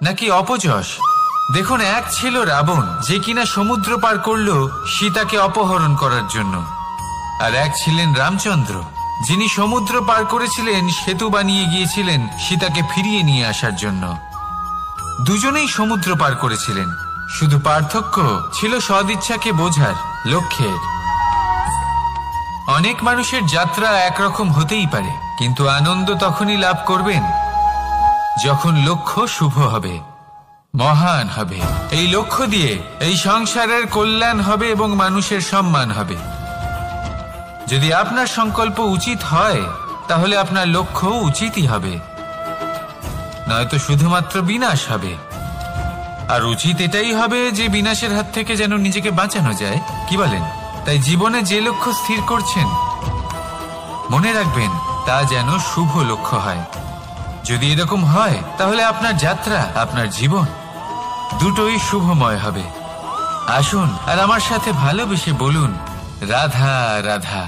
নাকি অপযশ? দেখুন, এক ছিল রাবণ, যে কিনা সমুদ্র পার করল সীতাকে অপহরণ করার জন্য, আর এক ছিলেন রামচন্দ্র, যিনি সমুদ্র পার করেছিলেন, সেতু বানিয়ে গিয়েছিলেন সীতাকে ফিরিয়ে নিয়ে আসার জন্য। দুজনেই সমুদ্র পার করেছিলেন, শুধু পার্থক্য ছিল সদিচ্ছাকে বোঝার, লক্ষ্যের। অনেক মানুষের যাত্রা একরকম হতেই পারে, কিন্তু আনন্দ তখনই লাভ করবেন যখন লক্ষ্য শুভ হবে, মহান হবে। এই লক্ষ্য দিয়ে এই সংসারের কল্যাণ হবে এবং মানুষের সম্মান হবে। যদি আপনার সংকল্প উচিত হয়, তাহলে আপনার লক্ষ্য উচিতই হবে, নয়তো শুধুমাত্র বিনাশ হবে। আর উচিত এটাই হবে যে বিনাশের হাত থেকে যেন নিজেকে বাঁচানো যায়, কি বলেন? তাই জীবনে যে লক্ষ্য স্থির করছেন, মনে রাখবেন তা যেন শুভ লক্ষ্য হয়। যদি এরকম হয়, তাহলে আপনার যাত্রা, আপনার জীবন দুটোই শুভময় হবে। আসুন আর আমার সাথে ভালোবেসে বলুন, রাধা রাধা।